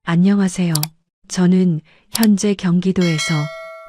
안녕하세요. 저는 현재 경기도에서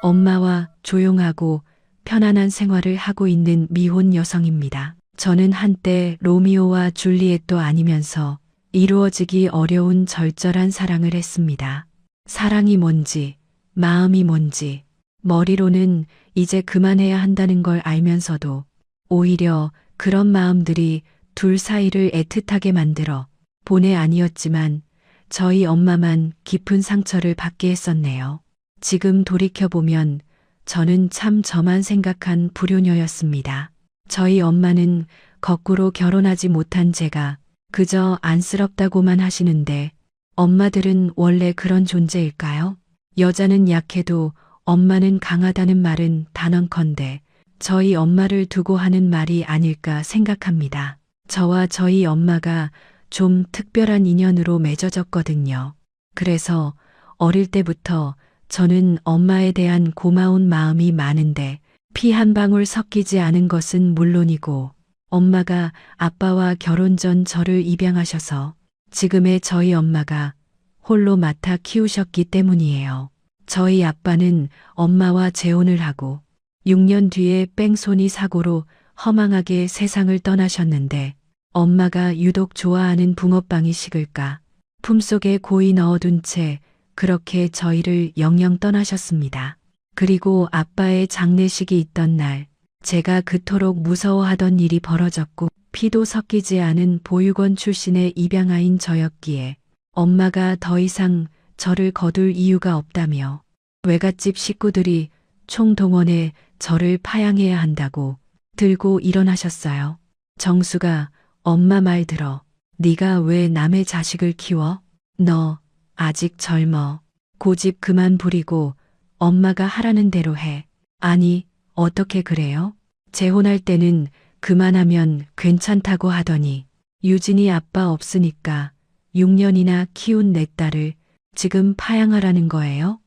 엄마와 조용하고 편안한 생활을 하고 있는 미혼 여성입니다. 저는 한때 로미오와 줄리엣도 아니면서 이루어지기 어려운 절절한 사랑을 했습니다. 사랑이 뭔지, 마음이 뭔지, 머리로는 이제 그만해야 한다는 걸 알면서도 오히려 그런 마음들이 둘 사이를 애틋하게 만들어 본의 아니었지만 저희 엄마만 깊은 상처를 받게 했었네요. 지금 돌이켜보면 저는 참 저만 생각한 불효녀였습니다. 저희 엄마는 거꾸로 결혼하지 못한 제가 그저 안쓰럽다고만 하시는데 엄마들은 원래 그런 존재일까요? 여자는 약해도 엄마는 강하다는 말은 단언컨대 저희 엄마를 두고 하는 말이 아닐까 생각합니다. 저와 저희 엄마가 좀 특별한 인연으로 맺어졌거든요. 그래서 어릴 때부터 저는 엄마에 대한 고마운 마음이 많은데 피 한 방울 섞이지 않은 것은 물론이고 엄마가 아빠와 결혼 전 저를 입양하셔서 지금의 저희 엄마가 홀로 맡아 키우셨기 때문이에요. 저희 아빠는 엄마와 재혼을 하고 6년 뒤에 뺑소니 사고로 허망하게 세상을 떠나셨는데 엄마가 유독 좋아하는 붕어빵이 식을까 품속에 고이 넣어둔 채 그렇게 저희를 영영 떠나셨습니다. 그리고 아빠의 장례식이 있던 날 제가 그토록 무서워하던 일이 벌어졌고 피도 섞이지 않은 보육원 출신의 입양아인 저였기에 엄마가 더 이상 저를 거둘 이유가 없다며 외갓집 식구들이 총동원해 저를 파양해야 한다고 들고 일어나셨어요. 정수가 엄마 말 들어. 네가 왜 남의 자식을 키워? 너 아직 젊어. 고집 그만 부리고 엄마가 하라는 대로 해. 아니, 어떻게 그래요? 재혼할 때는 그만하면 괜찮다고 하더니 유진이 아빠 없으니까 6년이나 키운 내 딸을 지금 파양하라는 거예요?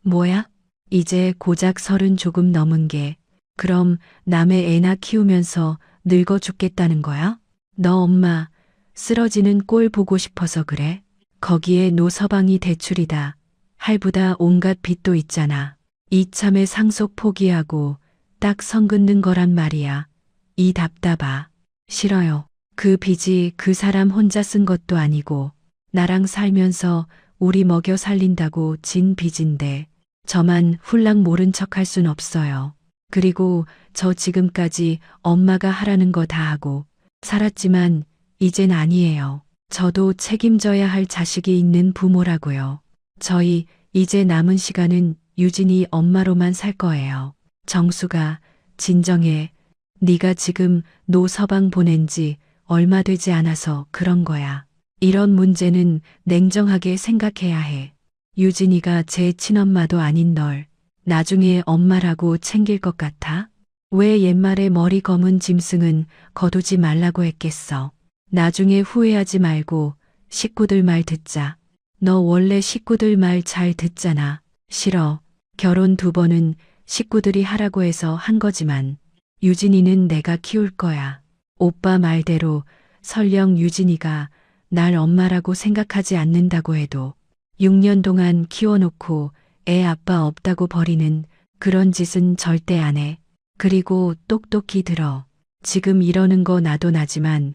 뭐야? 이제 고작 30 조금 넘은 게 그럼 남의 애나 키우면서 늙어 죽겠다는 거야? 너 엄마 쓰러지는 꼴 보고 싶어서 그래? 거기에 노서방이 대출이다. 할부다 온갖 빚도 있잖아. 이참에 상속 포기하고 딱 선 긋는 거란 말이야. 이 답답아. 싫어요. 그 빚이 그 사람 혼자 쓴 것도 아니고 나랑 살면서 우리 먹여 살린다고 진 빚인데 저만 훌랑 모른 척 할 순 없어요. 그리고 저 지금까지 엄마가 하라는 거 다 하고 살았지만 이젠 아니에요. 저도 책임져야 할 자식이 있는 부모라고요. 저희 이제 남은 시간은 유진이 엄마로만 살 거예요. 정수가 진정해. 네가 지금 노서방 보낸 지 얼마 되지 않아서 그런 거야. 이런 문제는 냉정하게 생각해야 해. 유진이가 제 친엄마도 아닌 널 나중에 엄마라고 챙길 것 같아? 왜 옛말에 머리 검은 짐승은 거두지 말라고 했겠어. 나중에 후회하지 말고 식구들 말 듣자. 너 원래 식구들 말 잘 듣잖아. 싫어. 결혼 2번은 식구들이 하라고 해서 한 거지만 유진이는 내가 키울 거야. 오빠 말대로 설령 유진이가 날 엄마라고 생각하지 않는다고 해도 6년 동안 키워놓고 애 아빠 없다고 버리는 그런 짓은 절대 안 해. 그리고 똑똑히 들어. 지금 이러는 거 나도 나지만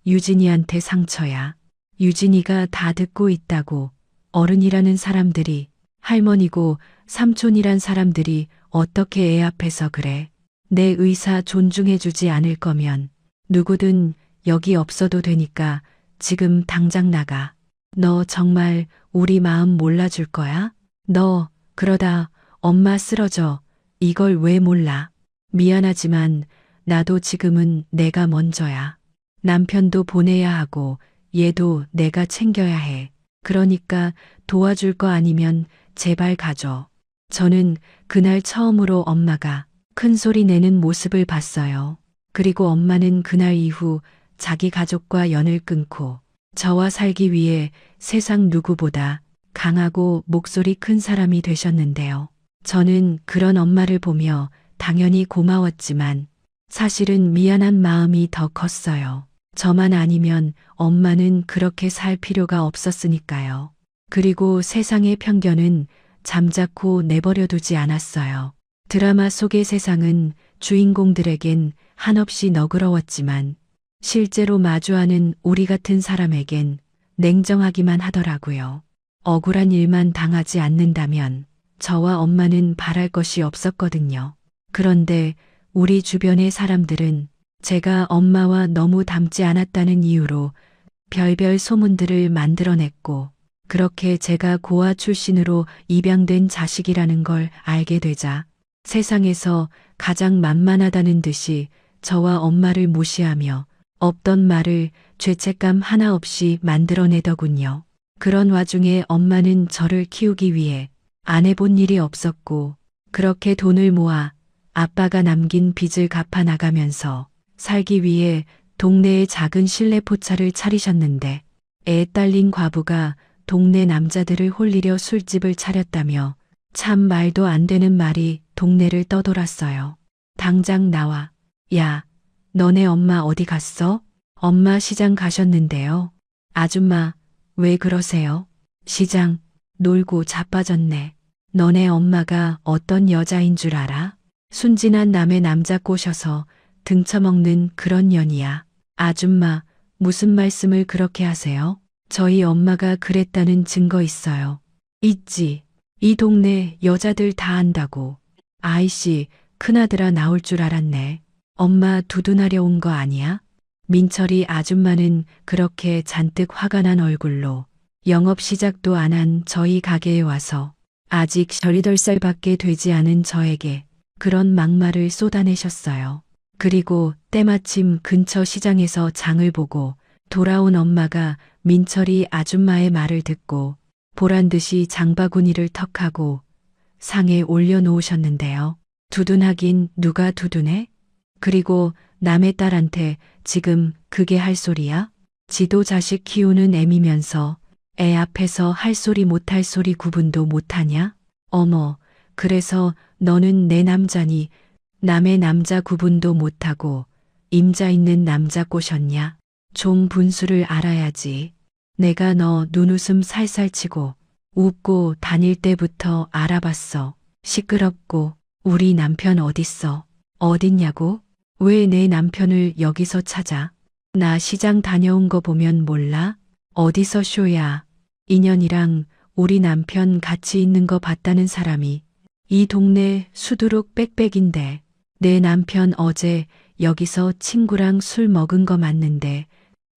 유진이한테 상처야. 유진이가 다 듣고 있다고. 어른이라는 사람들이, 할머니고 삼촌이란 사람들이 어떻게 애 앞에서 그래. 내 의사 존중해주지 않을 거면 누구든 여기 없어도 되니까 지금 당장 나가. 너 정말 우리 마음 몰라줄 거야? 너 그러다 엄마 쓰러져. 이걸 왜 몰라? 미안하지만 나도 지금은 내가 먼저야. 남편도 보내야 하고 얘도 내가 챙겨야 해. 그러니까 도와줄 거 아니면 제발 가줘. 저는 그날 처음으로 엄마가 큰 소리 내는 모습을 봤어요. 그리고 엄마는 그날 이후 자기 가족과 연을 끊고 저와 살기 위해 세상 누구보다 강하고 목소리 큰 사람이 되셨는데요. 저는 그런 엄마를 보며 당연히 고마웠지만 사실은 미안한 마음이 더 컸어요. 저만 아니면 엄마는 그렇게 살 필요가 없었으니까요. 그리고 세상의 편견은 잠자코 내버려두지 않았어요. 드라마 속의 세상은 주인공들에겐 한없이 너그러웠지만 실제로 마주하는 우리 같은 사람에겐 냉정하기만 하더라고요. 억울한 일만 당하지 않는다면 저와 엄마는 바랄 것이 없었거든요. 그런데 우리 주변의 사람들은 제가 엄마와 너무 닮지 않았다는 이유로 별별 소문들을 만들어냈고, 그렇게 제가 고아 출신으로 입양된 자식이라는 걸 알게 되자 세상에서 가장 만만하다는 듯이 저와 엄마를 무시하며 없던 말을 죄책감 하나 없이 만들어내더군요. 그런 와중에 엄마는 저를 키우기 위해 안 해본 일이 없었고, 그렇게 돈을 모아 아빠가 남긴 빚을 갚아 나가면서 살기 위해 동네에 작은 실내 포차를 차리셨는데, 애 딸린 과부가 동네 남자들을 홀리려 술집을 차렸다며 참 말도 안 되는 말이 동네를 떠돌았어요. 당장 나와. 야, 너네 엄마 어디 갔어? 엄마 시장 가셨는데요. 아줌마, 왜 그러세요? 시장, 놀고 자빠졌네. 너네 엄마가 어떤 여자인 줄 알아? 순진한 남의 남자 꼬셔서 등쳐먹는 그런 년이야. 아줌마, 무슨 말씀을 그렇게 하세요? 저희 엄마가 그랬다는 증거 있어요. 있지. 이 동네 여자들 다 안다고. 아이씨, 큰아들아 나올 줄 알았네. 엄마 두둔하려 온 거 아니야? 민철이 아줌마는 그렇게 잔뜩 화가 난 얼굴로 영업 시작도 안 한 저희 가게에 와서 아직 18살밖에 되지 않은 저에게 그런 막말을 쏟아내셨어요. 그리고 때마침 근처 시장에서 장을 보고 돌아온 엄마가 민철이 아줌마의 말을 듣고 보란듯이 장바구니를 턱하고 상에 올려놓으셨는데요. 두둔하긴 누가 두둔해? 그리고 남의 딸한테 지금 그게 할 소리야? 지도 자식 키우는 애미면서 애 앞에서 할 소리 못할 소리 구분도 못하냐? 어머, 그래서 너는 내 남자니 남의 남자 구분도 못하고 임자 있는 남자 꼬셨냐? 좀 분수를 알아야지. 내가 너 눈웃음 살살 치고 웃고 다닐 때부터 알아봤어. 시끄럽고. 우리 남편 어딨어? 어딨냐고? 왜 내 남편을 여기서 찾아? 나 시장 다녀온 거 보면 몰라? 어디서 쇼야? 인연이랑 우리 남편 같이 있는 거 봤다는 사람이 이 동네 수두룩 빽빽인데 내 남편 어제 여기서 친구랑 술 먹은 거 맞는데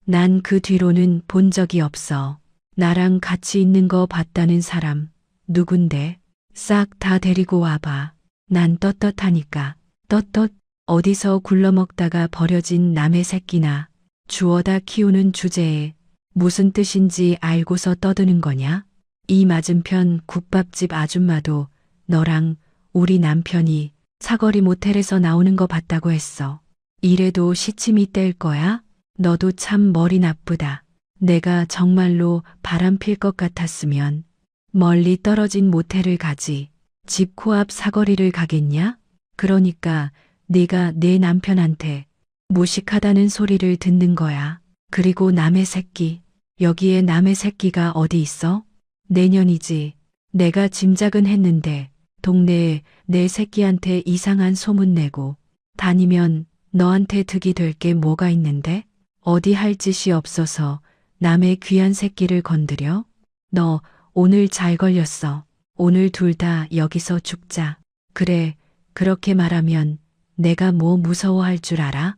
난 그 뒤로는 본 적이 없어. 나랑 같이 있는 거 봤다는 사람 누군데? 싹 다 데리고 와봐. 난 떳떳하니까. 떳떳? 어디서 굴러먹다가 버려진 남의 새끼나 주워다 키우는 주제에 무슨 뜻인지 알고서 떠드는 거냐? 이 맞은편 국밥집 아줌마도 너랑 우리 남편이 사거리 모텔에서 나오는 거 봤다고 했어. 이래도 시침이 뗄 거야? 너도 참 머리 나쁘다. 내가 정말로 바람 필 것 같았으면 멀리 떨어진 모텔을 가지. 집 코앞 사거리를 가겠냐? 그러니까 네가 내 남편한테 무식하다는 소리를 듣는 거야. 그리고 남의 새끼. 여기에 남의 새끼가 어디 있어? 내년이지. 내가 짐작은 했는데 동네에 내 새끼한테 이상한 소문 내고 다니면 너한테 득이 될 게 뭐가 있는데? 어디 할 짓이 없어서 남의 귀한 새끼를 건드려? 너 오늘 잘 걸렸어. 오늘 둘 다 여기서 죽자. 그래, 그렇게 말하면 내가 뭐 무서워할 줄 알아?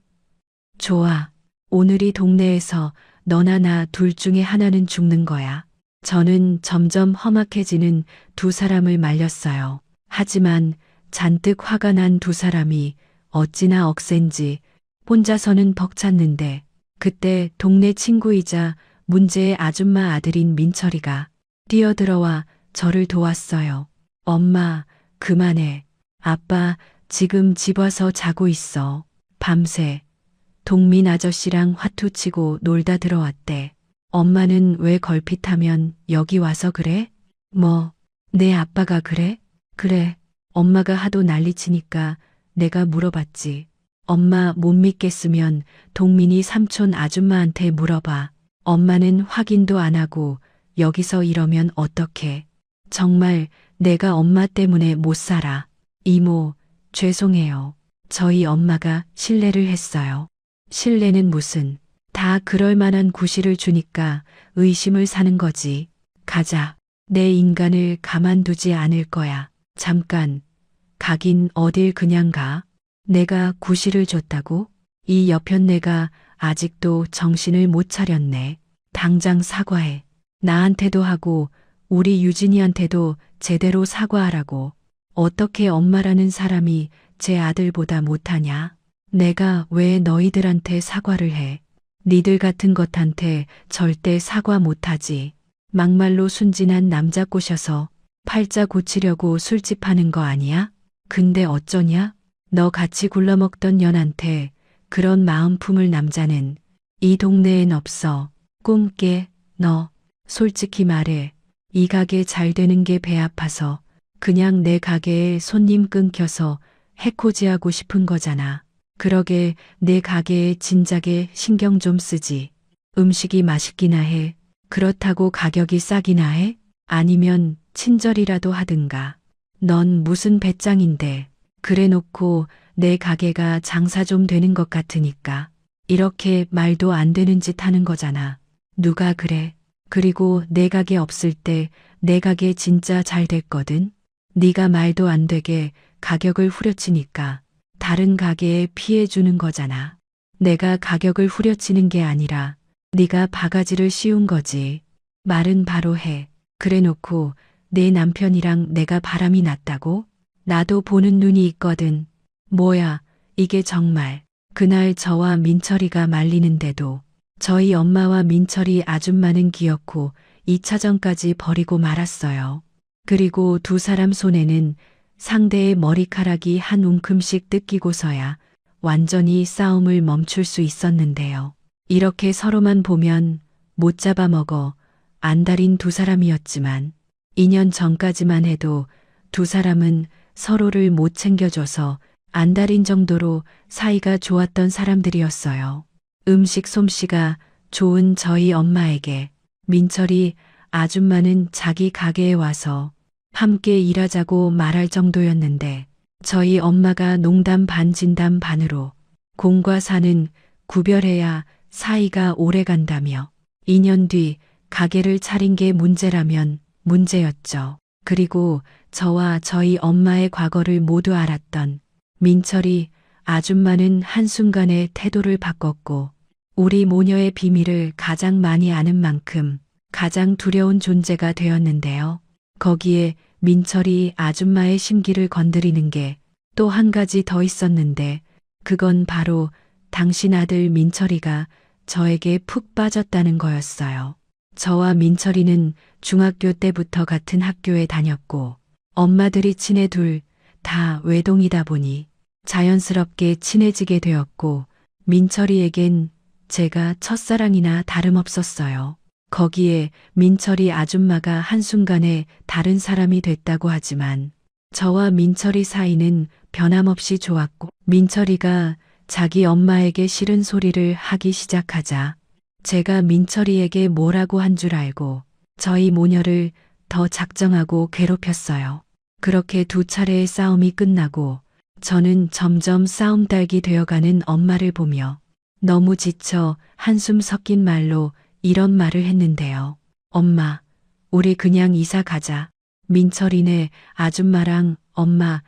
좋아. 오늘이 동네에서 너나 나 둘 중에 하나는 죽는 거야. 저는 점점 험악해지는 두 사람을 말렸어요. 하지만 잔뜩 화가 난 두 사람이 어찌나 억센지 혼자서는 벅찼는데 그때 동네 친구이자 문제의 아줌마 아들인 민철이가 뛰어들어와 저를 도왔어요. 엄마, 그만해. 아빠 지금 집 와서 자고 있어. 밤새 동민 아저씨랑 화투치고 놀다 들어왔대. 엄마는 왜 걸핏하면 여기 와서 그래? 뭐, 내 아빠가 그래? 그래. 엄마가 하도 난리치니까 내가 물어봤지. 엄마 못 믿겠으면 동민이 삼촌 아줌마한테 물어봐. 엄마는 확인도 안 하고 여기서 이러면 어떡해. 정말 내가 엄마 때문에 못 살아. 이모, 죄송해요. 저희 엄마가 실례를 했어요. 실례는 무슨. 다 그럴 만한 구실을 주니까 의심을 사는 거지. 가자. 내 인간을 가만두지 않을 거야. 잠깐. 가긴 어딜 그냥 가. 내가 구실을 줬다고? 이 여편네가 아직도 정신을 못 차렸네. 당장 사과해. 나한테도 하고 우리 유진이한테도 제대로 사과하라고. 어떻게 엄마라는 사람이 제 아들보다 못하냐? 내가 왜 너희들한테 사과를 해? 니들 같은 것한테 절대 사과 못하지. 막말로 순진한 남자 꼬셔서 팔자 고치려고 술집 하는 거 아니야? 근데 어쩌냐? 너 같이 굴러먹던 년한테 그런 마음 품을 남자는 이 동네엔 없어. 꿈깨, 너. 솔직히 말해. 이 가게 잘 되는 게 배 아파서 그냥 내 가게에 손님 끊겨서 해코지하고 싶은 거잖아. 그러게 내 가게에 진작에 신경 좀 쓰지. 음식이 맛있기나 해. 그렇다고 가격이 싸기나 해? 아니면 친절이라도 하든가. 넌 무슨 배짱인데. 그래 놓고 내 가게가 장사 좀 되는 것 같으니까. 이렇게 말도 안 되는 짓 하는 거잖아. 누가 그래. 그리고 내 가게 없을 때 내 가게 진짜 잘 됐거든. 네가 말도 안 되게 가격을 후려치니까 다른 가게에 피해 주는 거잖아. 내가 가격을 후려치는 게 아니라 네가 바가지를 씌운 거지. 말은 바로 해. 그래 놓고 내 남편이랑 내가 바람이 났다고? 나도 보는 눈이 있거든. 뭐야, 이게 정말. 그날 저와 민철이가 말리는데도 저희 엄마와 민철이 아줌마는 기어코 2차전까지 버리고 말았어요. 그리고 두 사람 손에는 상대의 머리카락이 한 움큼씩 뜯기고서야 완전히 싸움을 멈출 수 있었는데요. 이렇게 서로만 보면 못 잡아먹어 안달인 두 사람이었지만 2년 전까지만 해도 두 사람은 서로를 못 챙겨줘서 안달인 정도로 사이가 좋았던 사람들이었어요. 음식 솜씨가 좋은 저희 엄마에게 민철이 아줌마는 자기 가게에 와서 함께 일하자고 말할 정도였는데 저희 엄마가 농담 반 진담 반으로 공과 사는 구별해야 사이가 오래 간다며 2년 뒤 가게를 차린 게 문제라면 문제였죠. 그리고 저와 저희 엄마의 과거를 모두 알았던 민철이 아줌마는 한순간에 태도를 바꿨고 우리 모녀의 비밀을 가장 많이 아는 만큼 가장 두려운 존재가 되었는데요. 거기에 민철이 아줌마의 심기를 건드리는 게 또 한 가지 더 있었는데 그건 바로 당신 아들 민철이가 저에게 푹 빠졌다는 거였어요. 저와 민철이는 중학교 때부터 같은 학교에 다녔고 엄마들이 친해 둘 다 외동이다 보니 자연스럽게 친해지게 되었고 민철이에겐 제가 첫사랑이나 다름없었어요. 거기에 민철이 아줌마가 한순간에 다른 사람이 됐다고 하지만 저와 민철이 사이는 변함없이 좋았고 민철이가 자기 엄마에게 싫은 소리를 하기 시작하자 제가 민철이에게 뭐라고 한 줄 알고 저희 모녀를 더 작정하고 괴롭혔어요. 그렇게 두 차례의 싸움이 끝나고 저는 점점 싸움달기 되어가는 엄마를 보며 너무 지쳐 한숨 섞인 말로 이런 말을 했는데요. 엄마, 우리 그냥 이사 가자. 민철이네 아줌마랑 엄마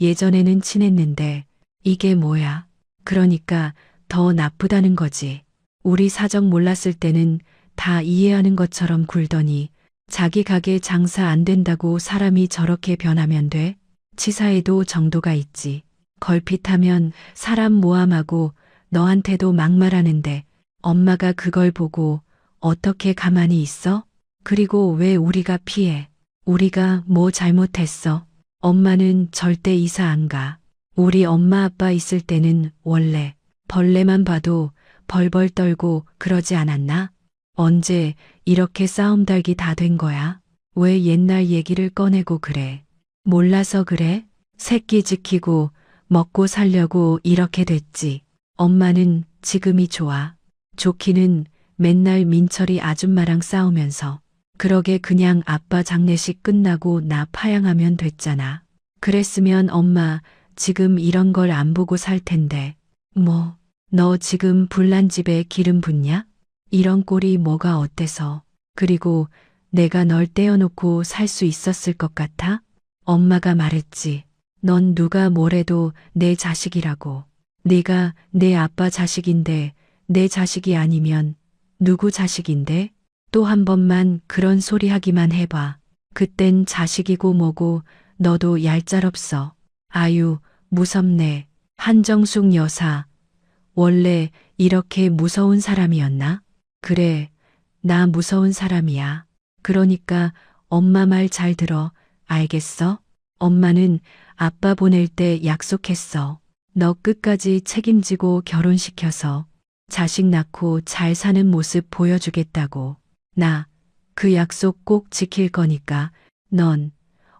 예전에는 친했는데 이게 뭐야. 그러니까 더 나쁘다는 거지. 우리 사정 몰랐을 때는 다 이해하는 것처럼 굴더니 자기 가게 장사 안 된다고 사람이 저렇게 변하면 돼? 치사해도 정도가 있지. 걸핏하면 사람 모함하고 너한테도 막말하는데 엄마가 그걸 보고 어떻게 가만히 있어? 그리고 왜 우리가 피해? 우리가 뭐 잘못했어? 엄마는 절대 이사 안 가. 우리 엄마 아빠 있을 때는 원래 벌레만 봐도 벌벌 떨고 그러지 않았나? 언제 이렇게 싸움달기 다 된 거야? 왜 옛날 얘기를 꺼내고 그래? 몰라서 그래? 새끼 지키고 먹고 살려고 이렇게 됐지. 엄마는 지금이 좋아. 좋기는 맨날 민철이 아줌마랑 싸우면서 그러게 그냥 아빠 장례식 끝나고 나 파양하면 됐잖아. 그랬으면 엄마 지금 이런 걸 안 보고 살 텐데. 뭐, 너 지금 불난 집에 기름 붓냐? 이런 꼴이 뭐가 어때서. 그리고 내가 널 떼어놓고 살 수 있었을 것 같아? 엄마가 말했지. 넌 누가 뭐래도 내 자식이라고. 네가 내 아빠 자식인데 내 자식이 아니면 누구 자식인데? 또 한 번만 그런 소리 하기만 해봐. 그땐 자식이고 뭐고 너도 얄짤없어. 아유, 무섭네. 한정숙 여사. 원래 이렇게 무서운 사람이었나? 그래, 나 무서운 사람이야. 그러니까 엄마 말 잘 들어. 알겠어? 엄마는 아빠 보낼 때 약속했어. 너 끝까지 책임지고 결혼시켜서 자식 낳고 잘 사는 모습 보여주겠다고. 나 그 약속 꼭 지킬 거니까 넌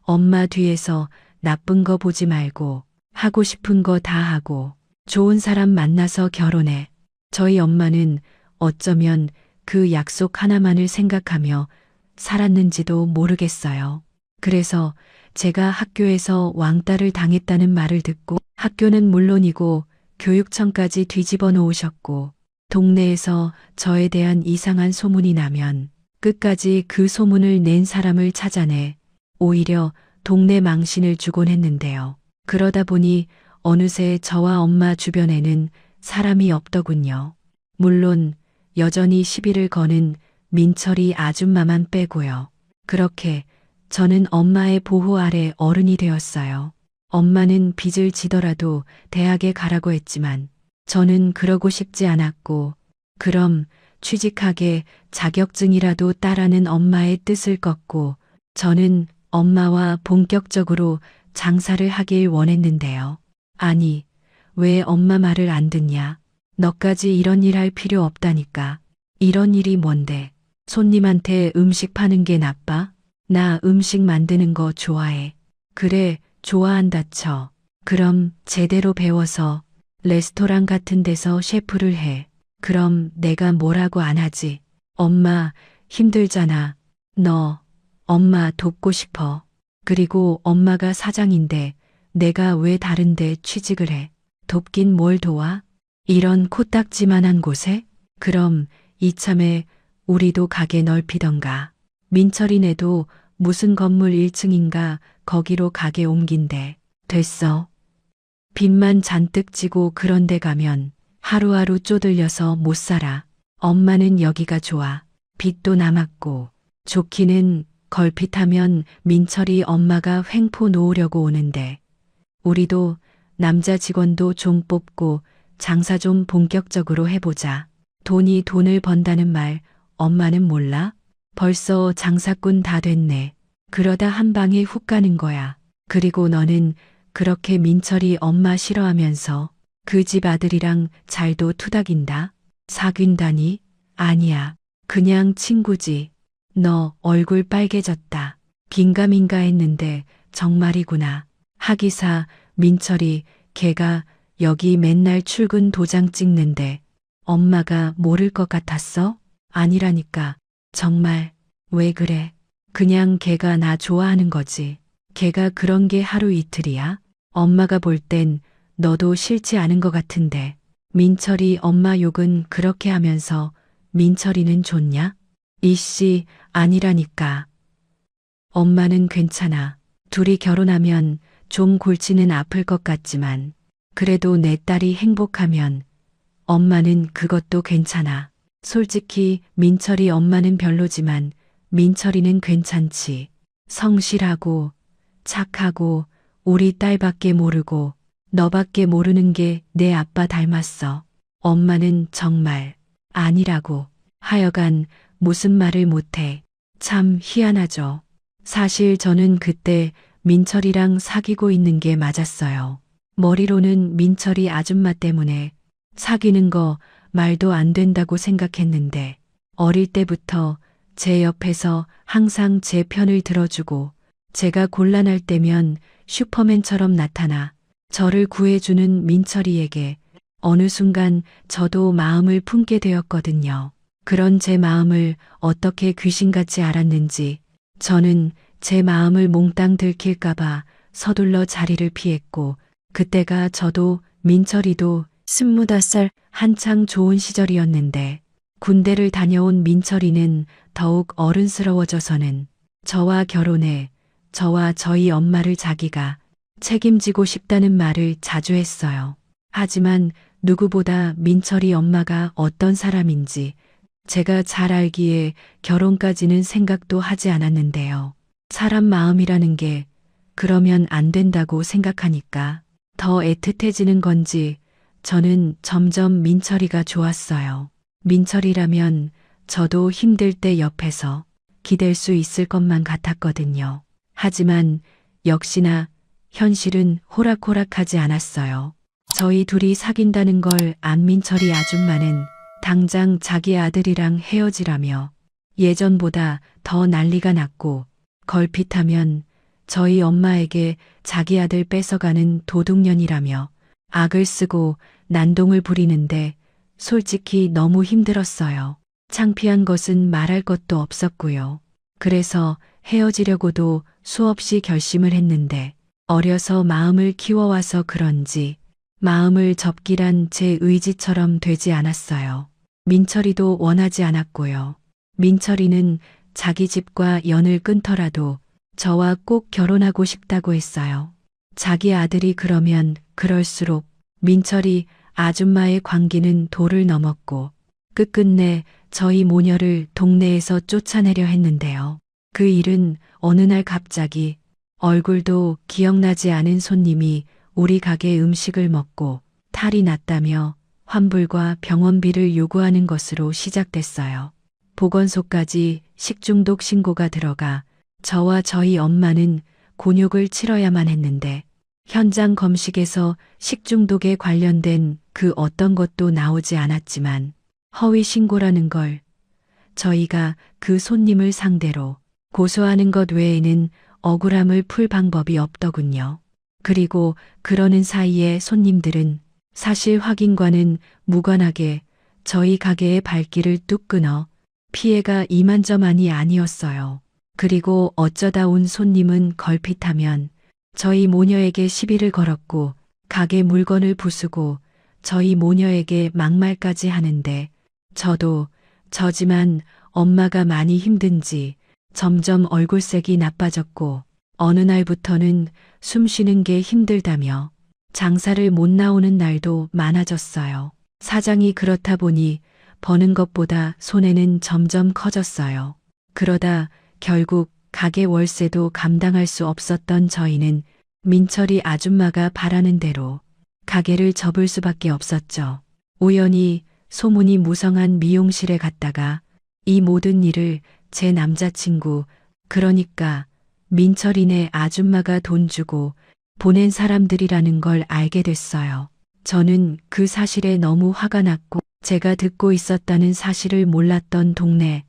엄마 뒤에서 나쁜 거 보지 말고 하고 싶은 거 다 하고 좋은 사람 만나서 결혼해. 저희 엄마는 어쩌면 그 약속 하나만을 생각하며 살았는지도 모르겠어요. 그래서 제가 학교에서 왕따를 당했다는 말을 듣고 학교는 물론이고 교육청까지 뒤집어 놓으셨고 동네에서 저에 대한 이상한 소문이 나면 끝까지 그 소문을 낸 사람을 찾아내 오히려 동네 망신을 주곤 했는데요. 그러다 보니 어느새 저와 엄마 주변에는 사람이 없더군요. 물론 여전히 시비를 거는 민철이 아줌마만 빼고요. 그렇게 저는 엄마의 보호 아래 어른이 되었어요. 엄마는 빚을 지더라도 대학에 가라고 했지만 저는 그러고 싶지 않았고 그럼 취직하게 자격증이라도 따라는 엄마의 뜻을 꺾고 저는 엄마와 본격적으로 장사를 하길 원했는데요. 아니, 왜 엄마 말을 안 듣냐? 너까지 이런 일 할 필요 없다니까. 이런 일이 뭔데? 손님한테 음식 파는 게 나빠? 나 음식 만드는 거 좋아해. 그래, 좋아한다 쳐. 그럼 제대로 배워서 레스토랑 같은 데서 셰프를 해. 그럼 내가 뭐라고 안 하지. 엄마 힘들잖아. 너 엄마 돕고 싶어. 그리고 엄마가 사장인데 내가 왜 다른 데 취직을 해. 돕긴 뭘 도와? 이런 코딱지만한 곳에? 그럼 이참에 우리도 가게 넓히던가. 민철이네도 무슨 건물 1층인가 거기로 가게 옮긴대. 됐어. 빚만 잔뜩 지고 그런 데 가면 하루하루 쪼들려서 못 살아. 엄마는 여기가 좋아. 빚도 남았고 좋기는 걸핏하면 민철이 엄마가 횡포 놓으려고 오는데 우리도 남자 직원도 좀 뽑고 장사 좀 본격적으로 해보자. 돈이 돈을 번다는 말 엄마는 몰라? 벌써 장사꾼 다 됐네. 그러다 한 방에 훅 가는 거야. 그리고 너는 그렇게 민철이 엄마 싫어하면서 그 집 아들이랑 잘도 투닥인다. 사귄다니? 아니야. 그냥 친구지. 너 얼굴 빨개졌다. 긴가민가 했는데 정말이구나. 하기사 민철이 걔가 여기 맨날 출근 도장 찍는데 엄마가 모를 것 같았어? 아니라니까. 정말 왜 그래? 그냥 걔가 나 좋아하는 거지. 걔가 그런 게 하루 이틀이야? 엄마가 볼 땐 너도 싫지 않은 것 같은데 민철이 엄마 욕은 그렇게 하면서 민철이는 좋냐? 이씨 아니라니까. 엄마는 괜찮아. 둘이 결혼하면 좀 골치는 아플 것 같지만 그래도 내 딸이 행복하면 엄마는 그것도 괜찮아. 솔직히 민철이 엄마는 별로지만 민철이는 괜찮지. 성실하고 착하고 우리 딸밖에 모르고 너밖에 모르는 게 내 아빠 닮았어. 엄마는 정말 아니라고. 하여간 무슨 말을 못해. 참 희한하죠. 사실 저는 그때 민철이랑 사귀고 있는 게 맞았어요. 머리로는 민철이 아줌마 때문에 사귀는 거 말도 안 된다고 생각했는데 어릴 때부터 제 옆에서 항상 제 편을 들어주고 제가 곤란할 때면 슈퍼맨처럼 나타나 저를 구해주는 민철이에게 어느 순간 저도 마음을 품게 되었거든요. 그런 제 마음을 어떻게 귀신같이 알았는지 저는 제 마음을 몽땅 들킬까봐 서둘러 자리를 피했고, 그때가 저도 민철이도 25살 한창 좋은 시절이었는데, 군대를 다녀온 민철이는 더욱 어른스러워져서는 저와 결혼해 저와 저희 엄마를 자기가 책임지고 싶다는 말을 자주 했어요. 하지만 누구보다 민철이 엄마가 어떤 사람인지 제가 잘 알기에 결혼까지는 생각도 하지 않았는데요. 사람 마음이라는 게 그러면 안 된다고 생각하니까 더 애틋해지는 건지 저는 점점 민철이가 좋았어요. 민철이라면 저도 힘들 때 옆에서 기댈 수 있을 것만 같았거든요. 하지만 역시나 현실은 호락호락하지 않았어요. 저희 둘이 사귄다는 걸 안 민철이 아줌마는 당장 자기 아들이랑 헤어지라며 예전보다 더 난리가 났고, 걸핏하면 저희 엄마에게 자기 아들 뺏어가는 도둑년이라며 악을 쓰고 난동을 부리는데 솔직히 너무 힘들었어요. 창피한 것은 말할 것도 없었고요. 그래서 헤어지려고도 수없이 결심을 했는데 어려서 마음을 키워와서 그런지 마음을 접기란 제 의지처럼 되지 않았어요. 민철이도 원하지 않았고요. 민철이는 자기 집과 연을 끊더라도 저와 꼭 결혼하고 싶다고 했어요. 자기 아들이 그러면 그럴수록 민철이 아줌마의 광기는 도를 넘었고 끝끝내 저희 모녀를 동네에서 쫓아내려 했는데요. 그 일은 어느 날 갑자기 얼굴도 기억나지 않은 손님이 우리 가게 음식을 먹고 탈이 났다며 환불과 병원비를 요구하는 것으로 시작됐어요. 보건소까지 식중독 신고가 들어가 저와 저희 엄마는 곤욕을 치러야만 했는데, 현장 검식에서 식중독에 관련된 그 어떤 것도 나오지 않았지만 허위 신고라는 걸 저희가 그 손님을 상대로 고소하는 것 외에는 억울함을 풀 방법이 없더군요. 그리고 그러는 사이에 손님들은 사실 확인과는 무관하게 저희 가게의 발길을 뚝 끊어 피해가 이만저만이 아니었어요. 그리고 어쩌다 온 손님은 걸핏하면 저희 모녀에게 시비를 걸었고 가게 물건을 부수고 저희 모녀에게 막말까지 하는데, 저도 저지만 엄마가 많이 힘든지 점점 얼굴색이 나빠졌고 어느 날부터는 숨 쉬는 게 힘들다며 장사를 못 나오는 날도 많아졌어요. 사장이 그렇다 보니 버는 것보다 손해는 점점 커졌어요. 그러다 결국 가게 월세도 감당할 수 없었던 저희는 민철이 아줌마가 바라는 대로 가게를 접을 수밖에 없었죠. 우연히 소문이 무성한 미용실에 갔다가 이 모든 일을 제 남자친구, 그러니까 민철이네 아줌마가 돈 주고 보낸 사람들이라는 걸 알게 됐어요. 저는 그 사실에 너무 화가 났고, 제가 듣고 있었다는 사실을 몰랐던 동네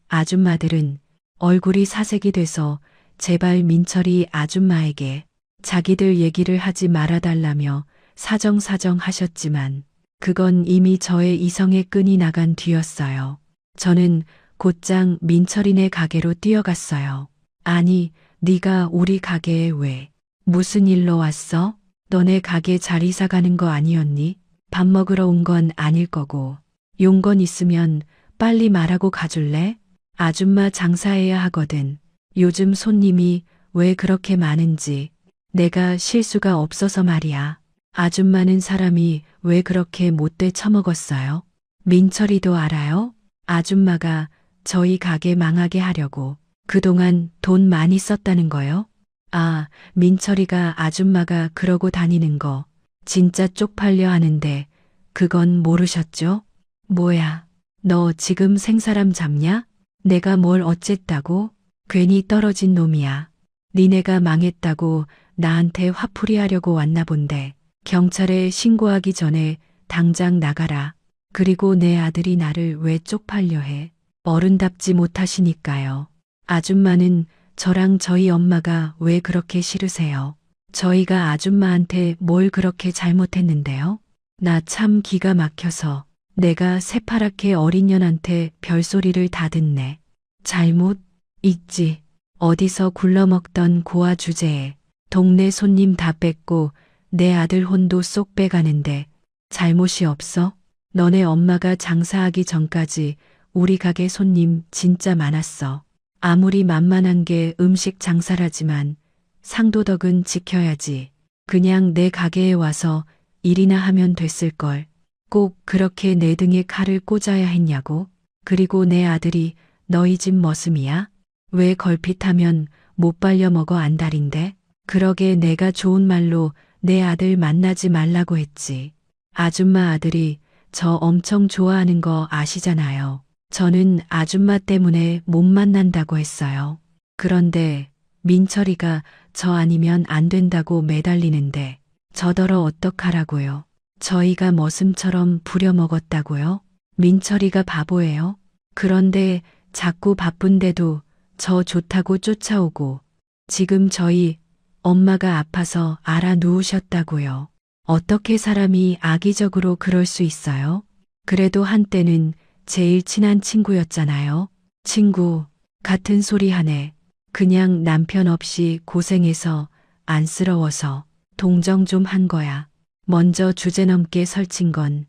아줌마들은 얼굴이 사색이 돼서 제발 민철이 아줌마에게 자기들 얘기를 하지 말아달라며 사정사정 하셨지만 그건 이미 저의 이성의 끈이 나간 뒤였어요. 저는 곧장 민철이네 가게로 뛰어갔어요. 아니, 네가 우리 가게에 왜? 무슨 일로 왔어? 너네 가게 잘 이사 가는 거 아니었니? 밥 먹으러 온 건 아닐 거고. 용건 있으면 빨리 말하고 가줄래? 아줌마 장사해야 하거든. 요즘 손님이 왜 그렇게 많은지 내가 실수가 없어서 말이야. 아줌마는 사람이 왜 그렇게 못돼 처먹었어요? 민철이도 알아요? 아줌마가 저희 가게 망하게 하려고 그동안 돈 많이 썼다는 거요? 아, 민철이가 아줌마가 그러고 다니는 거 진짜 쪽팔려 하는데 그건 모르셨죠? 뭐야, 너 지금 생사람 잡냐? 내가 뭘 어쨌다고? 괜히 떨어진 놈이야. 니네가 망했다고 나한테 화풀이 하려고 왔나 본데 경찰에 신고하기 전에 당장 나가라. 그리고 내 아들이 나를 왜 쪽팔려 해? 어른답지 못하시니까요. 아줌마는 저랑 저희 엄마가 왜 그렇게 싫으세요? 저희가 아줌마한테 뭘 그렇게 잘못했는데요? 나 참 기가 막혀서 내가 새파랗게 어린 년한테 별소리를 다 듣네. 잘못 있지. 어디서 굴러먹던 고아 주제에 동네 손님 다 뺏고 내 아들 혼도 쏙 빼가는데 잘못이 없어? 너네 엄마가 장사하기 전까지 우리 가게 손님 진짜 많았어. 아무리 만만한 게 음식 장사라지만 상도덕은 지켜야지. 그냥 내 가게에 와서 일이나 하면 됐을걸. 꼭 그렇게 내 등에 칼을 꽂아야 했냐고. 그리고 내 아들이 너희 집 머슴이야? 왜 걸핏하면 못 발려 먹어 안달인데? 그러게 내가 좋은 말로 내 아들 만나지 말라고 했지. 아줌마 아들이 저 엄청 좋아하는 거 아시잖아요. 저는 아줌마 때문에 못 만난다고 했어요. 그런데 민철이가 저 아니면 안 된다고 매달리는데 저더러 어떡하라고요. 저희가 머슴처럼 부려먹었다고요? 민철이가 바보예요? 그런데 자꾸 바쁜데도 저 좋다고 쫓아오고 지금 저희 엄마가 아파서 알아 누우셨다고요. 어떻게 사람이 악의적으로 그럴 수 있어요? 그래도 한때는 제일 친한 친구였잖아요. 친구 같은 소리 하네. 그냥 남편 없이 고생해서 안쓰러워서 동정 좀 한 거야. 먼저 주제넘게 설친 건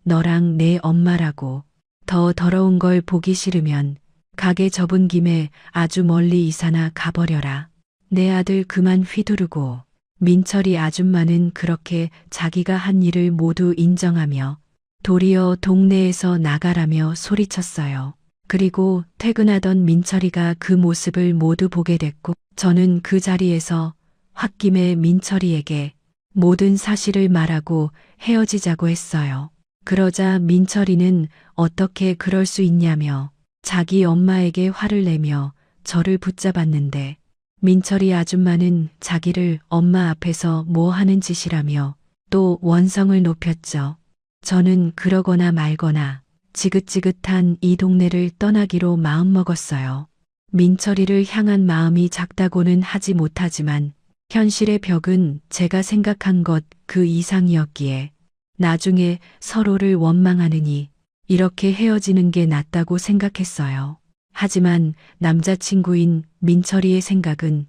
너랑 내 엄마라고. 더 더러운 걸 보기 싫으면 가게 접은 김에 아주 멀리 이사나 가버려라. 내 아들 그만 휘두르고. 민철이 아줌마는 그렇게 자기가 한 일을 모두 인정하며 도리어 동네에서 나가라며 소리쳤어요. 그리고 퇴근하던 민철이가 그 모습을 모두 보게 됐고 저는 그 자리에서 홧김에 민철이에게 모든 사실을 말하고 헤어지자고 했어요. 그러자 민철이는 어떻게 그럴 수 있냐며 자기 엄마에게 화를 내며 저를 붙잡았는데 민철이 아줌마는 자기를 엄마 앞에서 뭐 하는 짓이라며 또 원성을 높였죠. 저는 그러거나 말거나 지긋지긋한 이 동네를 떠나기로 마음먹었어요. 민철이를 향한 마음이 작다고는 하지 못하지만 현실의 벽은 제가 생각한 것 그 이상이었기에 나중에 서로를 원망하느니 이렇게 헤어지는 게 낫다고 생각했어요. 하지만 남자친구인 민철이의 생각은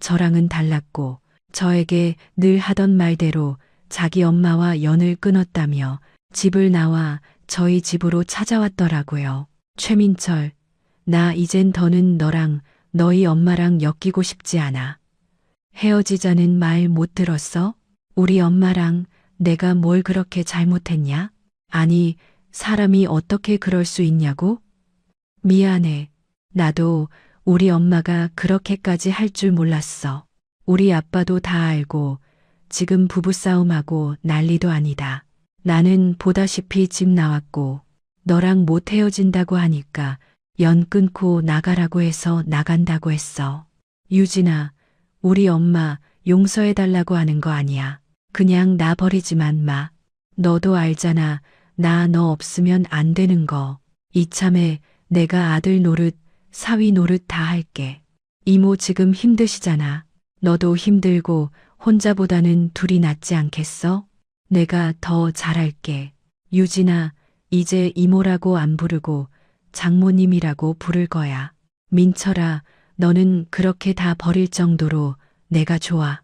저랑은 달랐고 저에게 늘 하던 말대로 자기 엄마와 연을 끊었다며 집을 나와 저희 집으로 찾아왔더라고요. 최민철, 나 이젠 더는 너랑 너희 엄마랑 엮이고 싶지 않아. 헤어지자는 말 못 들었어? 우리 엄마랑 내가 뭘 그렇게 잘못했냐? 아니, 사람이 어떻게 그럴 수 있냐고? 미안해. 나도 우리 엄마가 그렇게까지 할 줄 몰랐어. 우리 아빠도 다 알고 지금 부부싸움하고 난리도 아니다. 나는 보다시피 집 나왔고 너랑 못 헤어진다고 하니까 연 끊고 나가라고 해서 나간다고 했어. 유진아, 우리 엄마 용서해달라고 하는 거 아니야. 그냥 나 버리지만 마. 너도 알잖아. 나 너 없으면 안 되는 거. 이참에 내가 아들 노릇, 사위 노릇 다 할게. 이모 지금 힘드시잖아. 너도 힘들고 혼자보다는 둘이 낫지 않겠어? 내가 더 잘할게. 유진아, 이제 이모라고 안 부르고 장모님이라고 부를 거야. 민철아, 너는 그렇게 다 버릴 정도로 내가 좋아.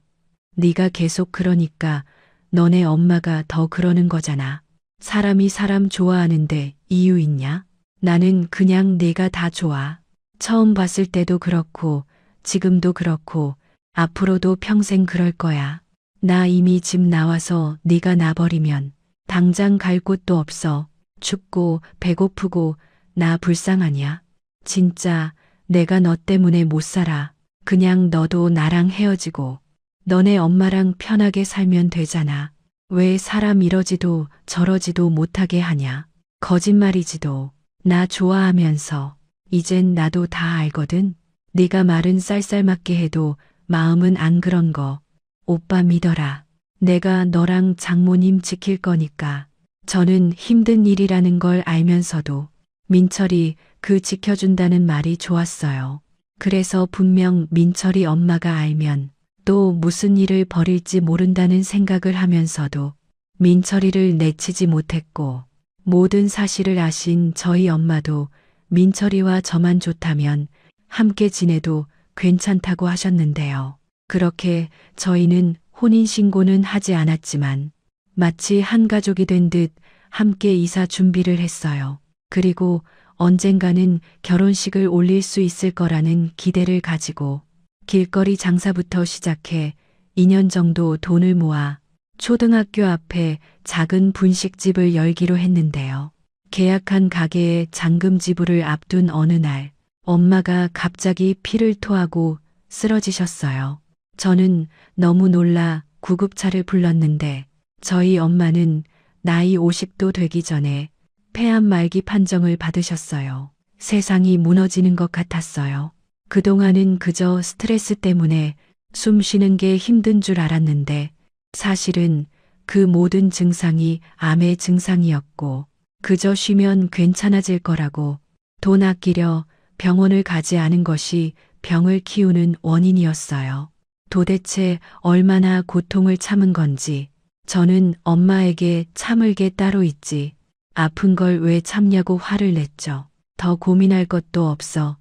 네가 계속 그러니까 너네 엄마가 더 그러는 거잖아. 사람이 사람 좋아하는데 이유 있냐? 나는 그냥 네가 다 좋아. 처음 봤을 때도 그렇고 지금도 그렇고 앞으로도 평생 그럴 거야. 나 이미 집 나와서 네가 나버리면 당장 갈 곳도 없어. 춥고 배고프고 나 불쌍하냐? 진짜 내가 너 때문에 못 살아. 그냥 너도 나랑 헤어지고 너네 엄마랑 편하게 살면 되잖아. 왜 사람 이러지도 저러지도 못하게 하냐? 거짓말이지도. 나 좋아하면서. 이젠 나도 다 알거든. 네가 말은 쌀쌀맞게 해도 마음은 안 그런 거. 오빠 믿어라. 내가 너랑 장모님 지킬 거니까. 저는 힘든 일이라는 걸 알면서도 민철이 그 지켜준다는 말이 좋았어요. 그래서 분명 민철이 엄마가 알면 또 무슨 일을 벌일지 모른다는 생각을 하면서도 민철이를 내치지 못했고 모든 사실을 아신 저희 엄마도 민철이와 저만 좋다면 함께 지내도 괜찮다고 하셨는데요. 그렇게 저희는 혼인신고는 하지 않았지만 마치 한 가족이 된 듯 함께 이사 준비를 했어요. 그리고 언젠가는 결혼식을 올릴 수 있을 거라는 기대를 가지고 길거리 장사부터 시작해 2년 정도 돈을 모아 초등학교 앞에 작은 분식집을 열기로 했는데요. 계약한 가게의 잔금 지불을 앞둔 어느 날 엄마가 갑자기 피를 토하고 쓰러지셨어요. 저는 너무 놀라 구급차를 불렀는데 저희 엄마는 나이 50도 되기 전에 폐암 말기 판정을 받으셨어요. 세상이 무너지는 것 같았어요. 그동안은 그저 스트레스 때문에 숨 쉬는 게 힘든 줄 알았는데 사실은 그 모든 증상이 암의 증상이었고 그저 쉬면 괜찮아질 거라고 돈 아끼려 병원을 가지 않은 것이 병을 키우는 원인이었어요. 도대체 얼마나 고통을 참은 건지 저는 엄마에게 참을 게 따로 있지 아픈 걸 왜 참냐고 화를 냈죠. 더 고민할 것도 없어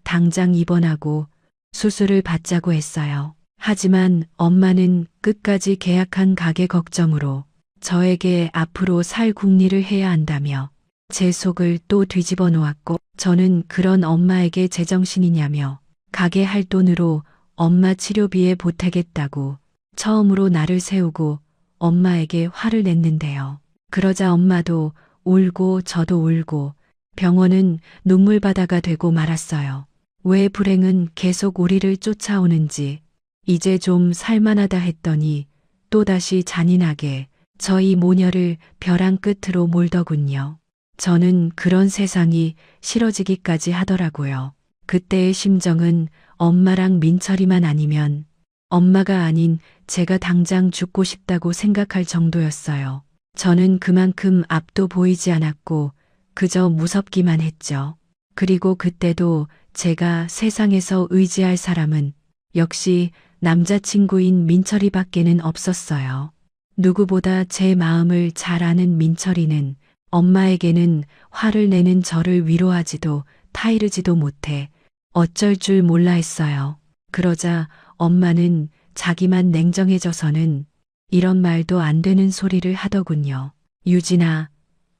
당장 입원하고 수술을 받자고 했어요. 하지만 엄마는 끝까지 계약한 가게 걱정으로 저에게 앞으로 살 궁리를 해야 한다며 제 속을 또 뒤집어 놓았고 저는 그런 엄마에게 제정신이냐며 가게 할 돈으로 엄마 치료비에 보태겠다고 처음으로 나를 세우고 엄마에게 화를 냈는데요. 그러자 엄마도 울고 저도 울고 병원은 눈물바다가 되고 말았어요. 왜 불행은 계속 우리를 쫓아오는지 이제 좀 살만하다 했더니 또다시 잔인하게 저희 모녀를 벼랑 끝으로 몰더군요. 저는 그런 세상이 싫어지기까지 하더라고요. 그때의 심정은 엄마랑 민철이만 아니면 엄마가 아닌 제가 당장 죽고 싶다고 생각할 정도였어요. 저는 그만큼 앞도 보이지 않았고 그저 무섭기만 했죠. 그리고 그때도 제가 세상에서 의지할 사람은 역시 남자친구인 민철이밖에는 없었어요. 누구보다 제 마음을 잘 아는 민철이는 엄마에게는 화를 내는 저를 위로하지도 타이르지도 못해 어쩔 줄 몰라 했어요. 그러자 엄마는 자기만 냉정해져서는 이런 말도 안 되는 소리를 하더군요. 유진아,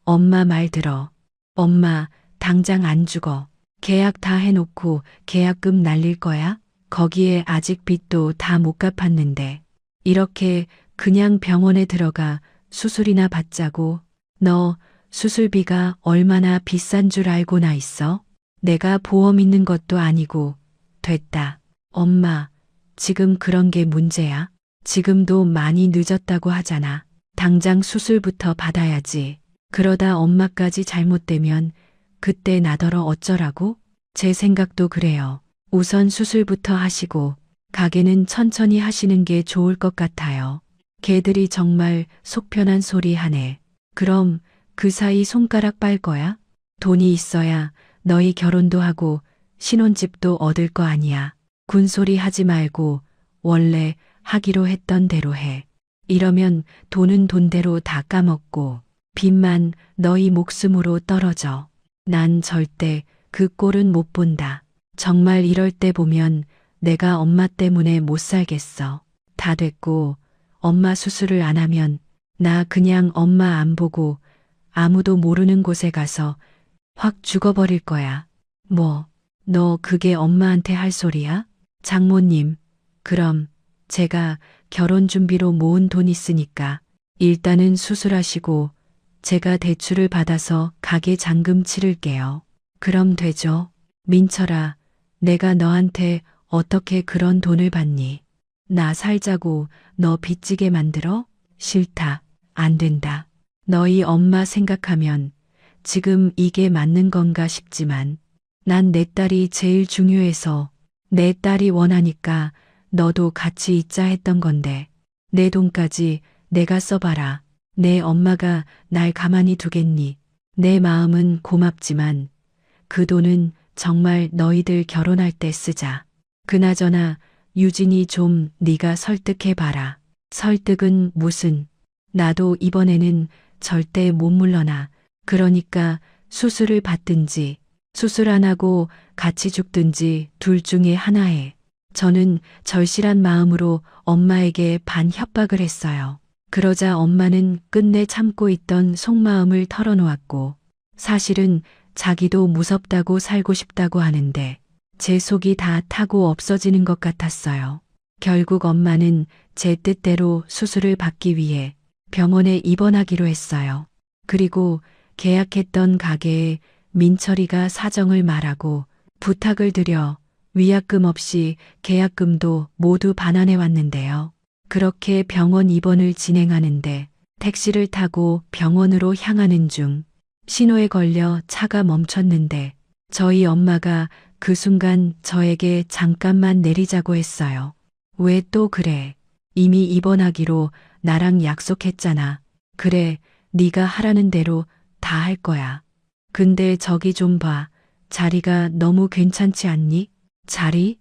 엄마 말 들어. 엄마, 당장 안 죽어. 계약 다 해놓고 계약금 날릴 거야? 거기에 아직 빚도 다 못 갚았는데. 이렇게 그냥 병원에 들어가 수술이나 받자고. 너 수술비가 얼마나 비싼 줄 알고나 있어? 내가 보험 있는 것도 아니고. 됐다. 엄마, 지금 그런 게 문제야? 지금도 많이 늦었다고 하잖아. 당장 수술부터 받아야지. 그러다 엄마까지 잘못되면 그때 나더러 어쩌라고? 제 생각도 그래요. 우선 수술부터 하시고 가게는 천천히 하시는 게 좋을 것 같아요. 걔들이 정말 속편한 소리 하네. 그럼 그 사이 손가락 빨 거야? 돈이 있어야 너희 결혼도 하고 신혼집도 얻을 거 아니야. 군소리 하지 말고 원래 하기로 했던 대로 해. 이러면 돈은 돈대로 다 까먹고 빚만 너희 목숨으로 떨어져. 난 절대 그 꼴은 못 본다. 정말 이럴 때 보면 내가 엄마 때문에 못 살겠어. 다 됐고 엄마 수술을 안 하면 나 그냥 엄마 안 보고 아무도 모르는 곳에 가서 확 죽어버릴 거야. 뭐, 너 그게 엄마한테 할 소리야? 장모님, 그럼 제가 결혼 준비로 모은 돈 있으니까 일단은 수술하시고 제가 대출을 받아서 가게 잔금 치를게요. 그럼 되죠? 민철아, 내가 너한테 어떻게 그런 돈을 받니? 나 살자고 너 빚지게 만들어? 싫다. 안 된다. 너희 엄마 생각하면 지금 이게 맞는 건가 싶지만 난 내 딸이 제일 중요해서 내 딸이 원하니까 너도 같이 있자 했던 건데 내 돈까지 내가 써봐라. 내 엄마가 날 가만히 두겠니? 내 마음은 고맙지만 그 돈은 정말 너희들 결혼할 때 쓰자. 그나저나 유진이 좀 네가 설득해봐라. 설득은 무슨. 나도 이번에는 절대 못 물러나. 그러니까 수술을 받든지 수술 안 하고 같이 죽든지 둘 중에 하나에. 저는 절실한 마음으로 엄마에게 반협박을 했어요. 그러자 엄마는 끝내 참고 있던 속마음을 털어놓았고, 사실은 자기도 무섭다고 살고 싶다고 하는데 제 속이 다 타고 없어지는 것 같았어요. 결국 엄마는 제 뜻대로 수술을 받기 위해 병원에 입원하기로 했어요. 그리고 계약했던 가게에 민철이가 사정을 말하고 부탁을 드려 위약금 없이 계약금도 모두 반환해 왔는데요. 그렇게 병원 입원을 진행하는데 택시를 타고 병원으로 향하는 중 신호에 걸려 차가 멈췄는데 저희 엄마가 그 순간 저에게 잠깐만 내리자고 했어요. 왜 또 그래? 이미 입원하기로 나랑 약속했잖아. 그래, 네가 하라는 대로 다 할 거야. 근데 저기 좀 봐. 자리가 너무 괜찮지 않니? 자리?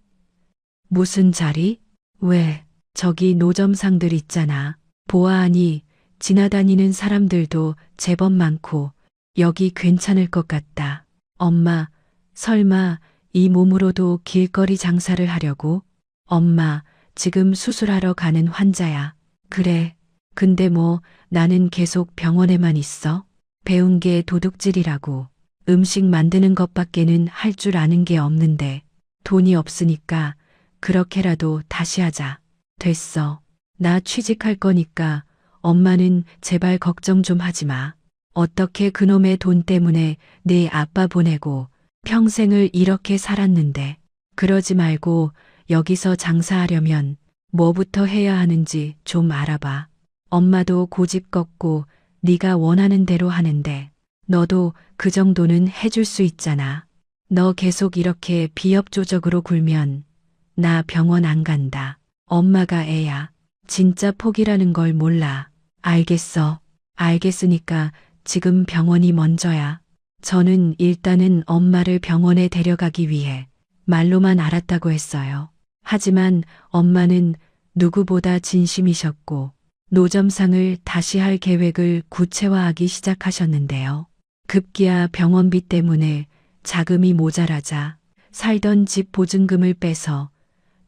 무슨 자리? 왜? 저기 노점상들 있잖아. 보아하니 지나다니는 사람들도 제법 많고 여기 괜찮을 것 같다. 엄마, 설마 이 몸으로도 길거리 장사를 하려고? 엄마, 지금 수술하러 가는 환자야. 그래. 근데 뭐 나는 계속 병원에만 있어? 배운 게 도둑질이라고. 음식 만드는 것밖에는 할 줄 아는 게 없는데 돈이 없으니까 그렇게라도 다시 하자. 됐어. 나 취직할 거니까 엄마는 제발 걱정 좀 하지 마. 어떻게 그놈의 돈 때문에 내 아빠 보내고 평생을 이렇게 살았는데. 그러지 말고 여기서 장사하려면 뭐부터 해야 하는지 좀 알아봐. 엄마도 고집 꺾고 네가 원하는 대로 하는데 너도 그 정도는 해줄 수 있잖아. 너 계속 이렇게 비협조적으로 굴면 나 병원 안 간다. 엄마가 애야. 진짜 포기라는 걸 몰라. 알겠어. 알겠으니까 지금 병원이 먼저야. 저는 일단은 엄마를 병원에 데려가기 위해 말로만 알았다고 했어요. 하지만 엄마는 누구보다 진심이셨고 노점상을 다시 할 계획을 구체화하기 시작하셨는데요. 급기야 병원비 때문에 자금이 모자라자 살던 집 보증금을 빼서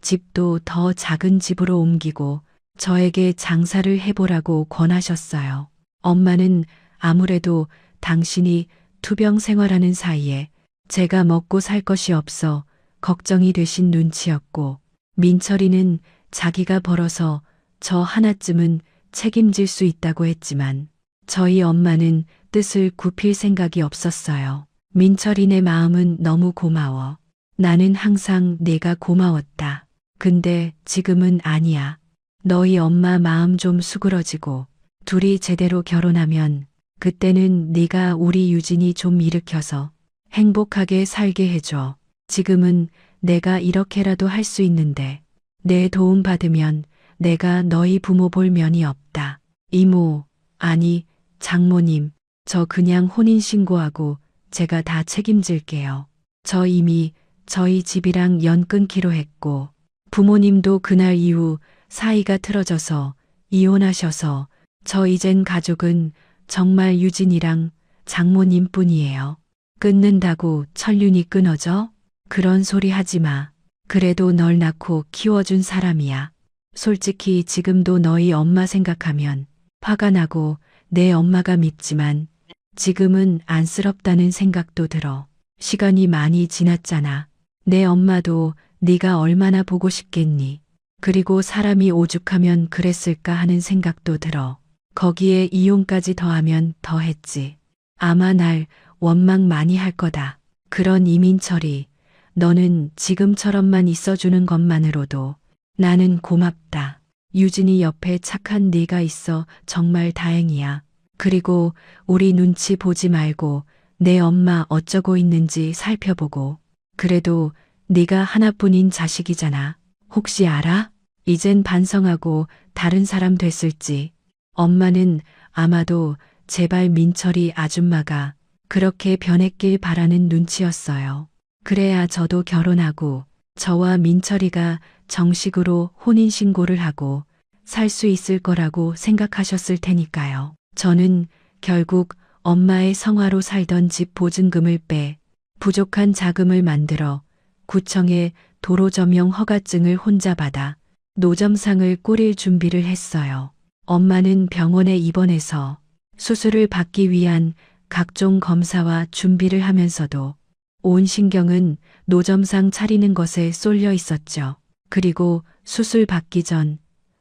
집도 더 작은 집으로 옮기고 저에게 장사를 해보라고 권하셨어요. 엄마는 아무래도 당신이 투병 생활하는 사이에 제가 먹고 살 것이 없어 걱정이 되신 눈치였고, 민철이는 자기가 벌어서 저 하나쯤은 책임질 수 있다고 했지만 저희 엄마는 뜻을 굽힐 생각이 없었어요. 민철이네 마음은 너무 고마워. 나는 항상 내가 고마웠다. 근데 지금은 아니야. 너희 엄마 마음 좀 수그러지고 둘이 제대로 결혼하면 그때는 네가 우리 유진이 좀 일으켜서 행복하게 살게 해줘. 지금은 내가 이렇게라도 할 수 있는데 내 도움 받으면 내가 너희 부모 볼 면이 없다. 이모, 아니, 장모님, 저 그냥 혼인신고하고 제가 다 책임질게요. 저 이미 저희 집이랑 연 끊기로 했고 부모님도 그날 이후 사이가 틀어져서 이혼하셔서 저 이젠 가족은 정말 유진이랑 장모님 뿐이에요. 끊는다고 천륜이 끊어져? 그런 소리 하지 마. 그래도 널 낳고 키워준 사람이야. 솔직히 지금도 너희 엄마 생각하면 화가 나고 내 엄마가 밉지만 지금은 안쓰럽다는 생각도 들어. 시간이 많이 지났잖아. 내 엄마도 네가 얼마나 보고 싶겠니. 그리고 사람이 오죽하면 그랬을까 하는 생각도 들어. 거기에 이혼까지 더하면 더했지. 아마 날 원망 많이 할 거다. 그런 이민철이 너는 지금처럼만 있어주는 것만으로도 나는 고맙다. 유진이 옆에 착한 네가 있어 정말 다행이야. 그리고 우리 눈치 보지 말고 내 엄마 어쩌고 있는지 살펴보고. 그래도 네가 하나뿐인 자식이잖아. 혹시 알아? 이젠 반성하고 다른 사람 됐을지. 엄마는 아마도 제발 민철이 아줌마가 그렇게 변했길 바라는 눈치였어요. 그래야 저도 결혼하고 저와 민철이가 정식으로 혼인신고를 하고 살 수 있을 거라고 생각하셨을 테니까요. 저는 결국 엄마의 성화로 살던 집 보증금을 빼 부족한 자금을 만들어 구청에 도로 점용 허가증을 혼자 받아 노점상을 꾸릴 준비를 했어요. 엄마는 병원에 입원해서 수술을 받기 위한 각종 검사와 준비를 하면서도 온 신경은 노점상 차리는 것에 쏠려 있었죠. 그리고 수술 받기 전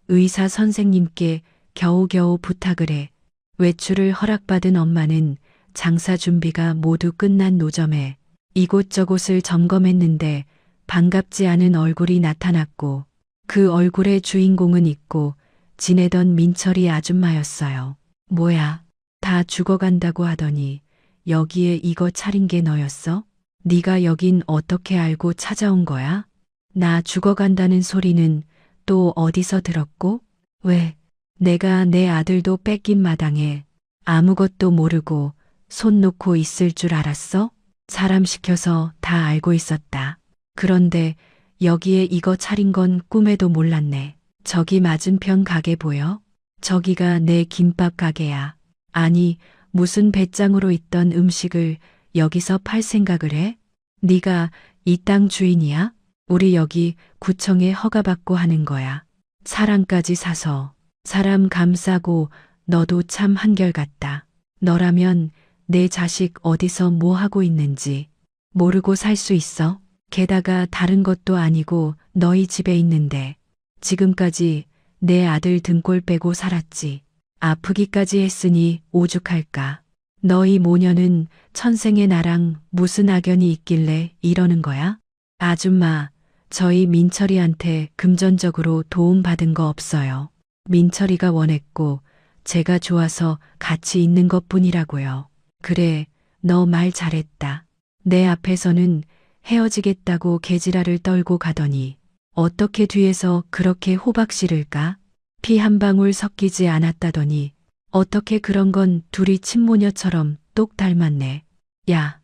의사 선생님께 겨우겨우 부탁을 해 외출을 허락받은 엄마는 장사 준비가 모두 끝난 노점에 이곳저곳을 점검했는데 반갑지 않은 얼굴이 나타났고 그 얼굴의 주인공은 잊고 지내던 민철이 아줌마였어요. 뭐야, 다 죽어간다고 하더니 여기에 이거 차린 게 너였어? 네가 여긴 어떻게 알고 찾아온 거야? 나 죽어간다는 소리는 또 어디서 들었고? 왜 내가 내 아들도 뺏긴 마당에 아무것도 모르고 손 놓고 있을 줄 알았어? 사람 시켜서 다 알고 있었다. 그런데 여기에 이거 차린 건 꿈에도 몰랐네. 저기 맞은편 가게 보여? 저기가 내 김밥 가게야. 아니, 무슨 배짱으로 있던 음식을 여기서 팔 생각을 해? 네가 이 땅 주인이야? 우리 여기 구청에 허가받고 하는 거야. 사람까지 사서 사람 감싸고 너도 참 한결같다. 너라면 내 자식 어디서 뭐 하고 있는지 모르고 살 수 있어? 게다가 다른 것도 아니고 너희 집에 있는데 지금까지 내 아들 등골 빼고 살았지. 아프기까지 했으니 오죽할까. 너희 모녀는 천생의 나랑 무슨 악연이 있길래 이러는 거야? 아줌마, 저희 민철이한테 금전적으로 도움받은 거 없어요. 민철이가 원했고 제가 좋아서 같이 있는 것뿐이라고요. 그래, 너 말 잘했다. 내 앞에서는 헤어지겠다고 개지랄을 떨고 가더니 어떻게 뒤에서 그렇게 호박 씨를까? 피 한 방울 섞이지 않았다더니 어떻게 그런 건 둘이 친모녀처럼 똑 닮았네. 야,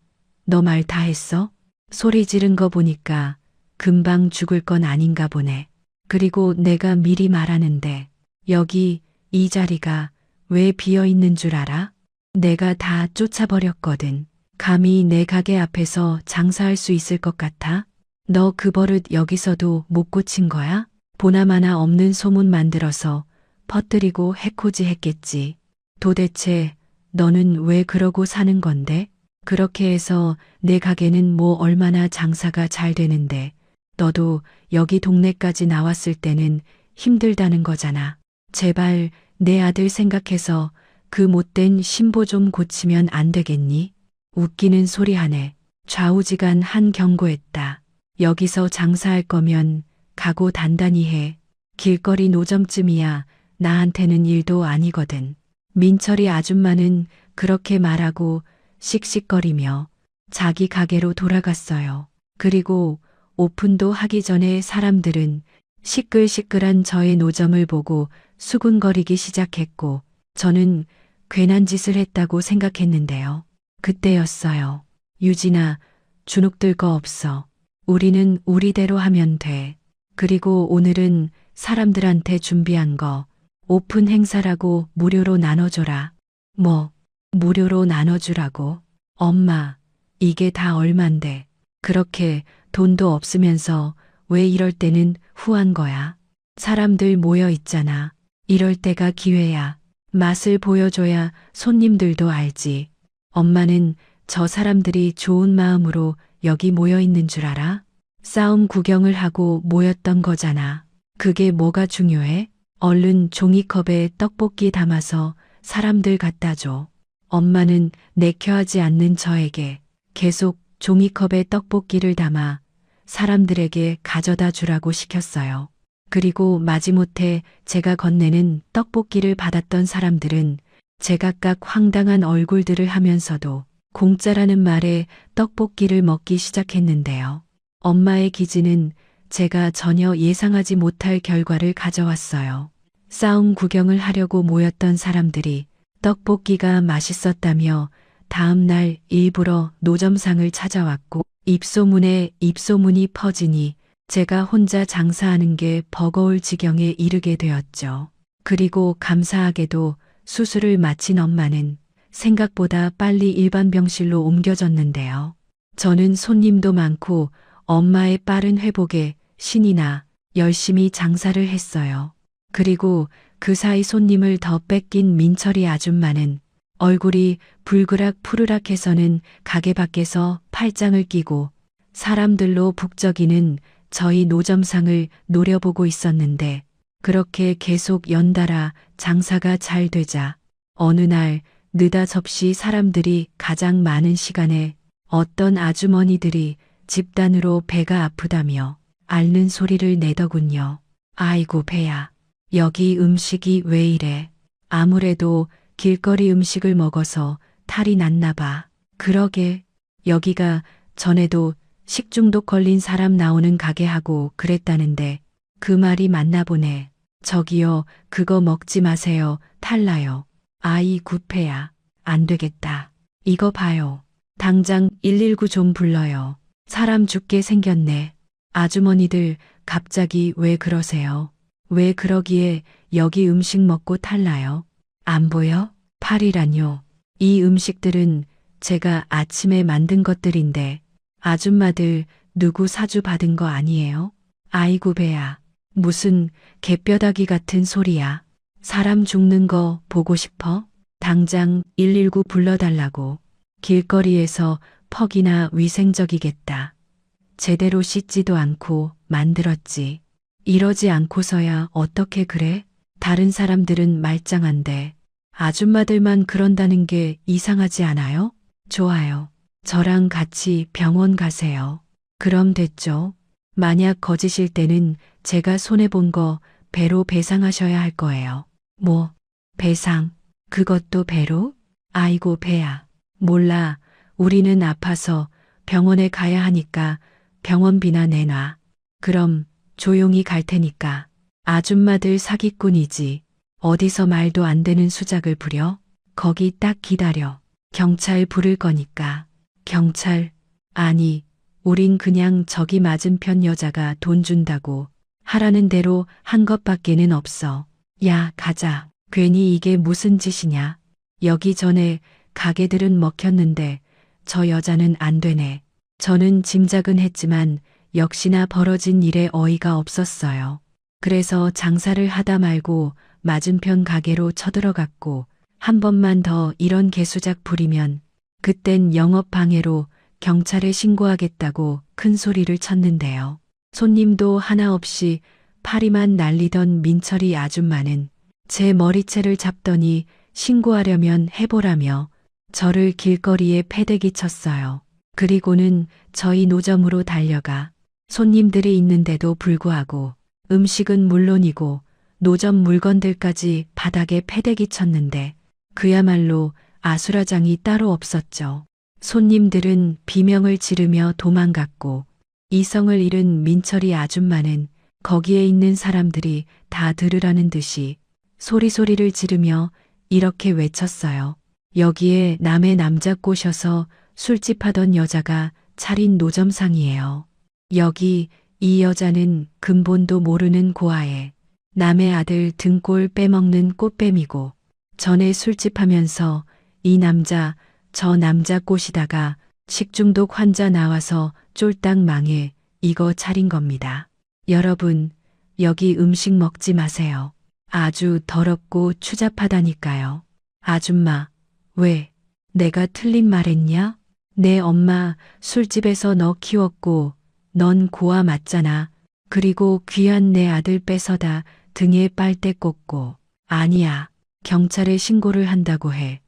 너 말 다 했어? 소리 지른 거 보니까 금방 죽을 건 아닌가 보네. 그리고 내가 미리 말하는데 여기 이 자리가 왜 비어 있는 줄 알아? 내가 다 쫓아버렸거든. 감히 내 가게 앞에서 장사할 수 있을 것 같아? 너 그 버릇 여기서도 못 고친 거야? 보나마나 없는 소문 만들어서 퍼뜨리고 해코지 했겠지. 도대체 너는 왜 그러고 사는 건데? 그렇게 해서 내 가게는 뭐 얼마나 장사가 잘 되는데 너도 여기 동네까지 나왔을 때는 힘들다는 거잖아. 제발 내 아들 생각해서 그 못된 신보 좀 고치면 안 되겠니? 웃기는 소리 하네. 좌우지간 한 경고했다. 여기서 장사할 거면 각오 단단히 해. 길거리 노점쯤이야 나한테는 일도 아니거든. 민철이 아줌마는 그렇게 말하고 씩씩거리며 자기 가게로 돌아갔어요. 그리고 오픈도 하기 전에 사람들은 시끌시끌한 저의 노점을 보고 수군거리기 시작했고 저는 괜한 짓을 했다고 생각했는데요. 그때였어요. 유진아, 주눅들 거 없어. 우리는 우리대로 하면 돼. 그리고 오늘은 사람들한테 준비한 거 오픈 행사라고 무료로 나눠줘라. 뭐, 무료로 나눠주라고? 엄마, 이게 다 얼만데. 그렇게 돈도 없으면서 왜 이럴 때는 후한 거야? 사람들 모여 있잖아. 이럴 때가 기회야. 맛을 보여줘야 손님들도 알지. 엄마는 저 사람들이 좋은 마음으로 여기 모여 있는 줄 알아? 싸움 구경을 하고 모였던 거잖아. 그게 뭐가 중요해? 얼른 종이컵에 떡볶이 담아서 사람들 갖다 줘. 엄마는 내켜하지 않는 저에게 계속 종이컵에 떡볶이를 담아 사람들에게 가져다 주라고 시켰어요. 그리고 마지못해 제가 건네는 떡볶이를 받았던 사람들은 제각각 황당한 얼굴들을 하면서도 공짜라는 말에 떡볶이를 먹기 시작했는데요. 엄마의 기지는 제가 전혀 예상하지 못할 결과를 가져왔어요. 싸움 구경을 하려고 모였던 사람들이 떡볶이가 맛있었다며 다음 날 일부러 노점상을 찾아왔고 입소문에 입소문이 퍼지니 제가 혼자 장사하는 게 버거울 지경에 이르게 되었죠. 그리고 감사하게도 수술을 마친 엄마는 생각보다 빨리 일반 병실로 옮겨졌는데요. 저는 손님도 많고 엄마의 빠른 회복에 신이 나 열심히 장사를 했어요. 그리고 그 사이 손님을 더 뺏긴 민철이 아줌마는 얼굴이 불그락 푸르락해서는 가게 밖에서 팔짱을 끼고 사람들로 북적이는 저희 노점상을 노려보고 있었는데 그렇게 계속 연달아 장사가 잘 되자 어느 날 느닷없이 사람들이 가장 많은 시간에 어떤 아주머니들이 집단으로 배가 아프다며 앓는 소리를 내더군요. 아이고 배야. 여기 음식이 왜 이래? 아무래도 길거리 음식을 먹어서 탈이 났나 봐. 그러게 여기가 전에도 식중독 걸린 사람 나오는 가게하고 그랬다는데 그 말이 맞나 보네. 저기요, 그거 먹지 마세요. 탈나요. 아이 구패야. 안 되겠다. 이거 봐요. 당장 119 좀 불러요. 사람 죽게 생겼네. 아주머니들 갑자기 왜 그러세요? 왜 그러기에 여기 음식 먹고 탈나요? 안 보여? 팔이라뇨. 이 음식들은 제가 아침에 만든 것들인데 아줌마들 누구 사주 받은 거 아니에요? 아이고 배야. 무슨 개뼈다귀 같은 소리야. 사람 죽는 거 보고 싶어? 당장 119 불러달라고. 길거리에서 퍽이나 위생적이겠다. 제대로 씻지도 않고 만들었지. 이러지 않고서야 어떻게 그래? 다른 사람들은 말짱한데 아줌마들만 그런다는 게 이상하지 않아요? 좋아요. 저랑 같이 병원 가세요. 그럼 됐죠. 만약 거짓일 때는 제가 손해본 거 배로 배상하셔야 할 거예요. 뭐, 배상? 그것도 배로? 아이고 배야. 몰라. 우리는 아파서 병원에 가야 하니까 병원비나 내놔. 그럼 조용히 갈 테니까. 아줌마들 사기꾼이지. 어디서 말도 안 되는 수작을 부려? 거기 딱 기다려. 경찰 부를 거니까. 경찰? 아니, 우린 그냥 저기 맞은편 여자가 돈 준다고 하라는 대로 한 것밖에는 없어. 야, 가자. 괜히 이게 무슨 짓이냐. 여기 전에 가게들은 먹혔는데 저 여자는 안 되네. 저는 짐작은 했지만 역시나 벌어진 일에 어이가 없었어요. 그래서 장사를 하다 말고 맞은편 가게로 쳐들어갔고 한 번만 더 이런 개수작 부리면 그땐 영업방해로 경찰에 신고하겠다고 큰 소리를 쳤는데요. 손님도 하나 없이 파리만 날리던 민철이 아줌마는 제 머리채를 잡더니 신고하려면 해보라며 저를 길거리에 패대기 쳤어요. 그리고는 저희 노점으로 달려가 손님들이 있는데도 불구하고 음식은 물론이고 노점 물건들까지 바닥에 패대기 쳤는데 그야말로 아수라장이 따로 없었죠. 손님들은 비명을 지르며 도망갔고 이성을 잃은 민철이 아줌마는 거기에 있는 사람들이 다 들으라는 듯이 소리소리를 지르며 이렇게 외쳤어요. 여기에 남의 남자 꼬셔서 술집 하던 여자가 차린 노점상이에요. 여기 이 여자는 근본도 모르는 고아에 남의 아들 등골 빼먹는 꽃뱀이고 전에 술집 하면서 이 남자 저 남자 꼬시다가 식중독 환자 나와서 쫄딱 망해 이거 차린 겁니다. 여러분, 여기 음식 먹지 마세요. 아주 더럽고 추잡하다니까요. 아줌마, 왜? 내가 틀린 말했냐? 내 엄마 술집에서 너 키웠고 넌 고아 맞잖아. 그리고 귀한 내 아들 뺏어다 등에 빨대 꽂고. 아니야. 경찰에 신고를 한다고 해.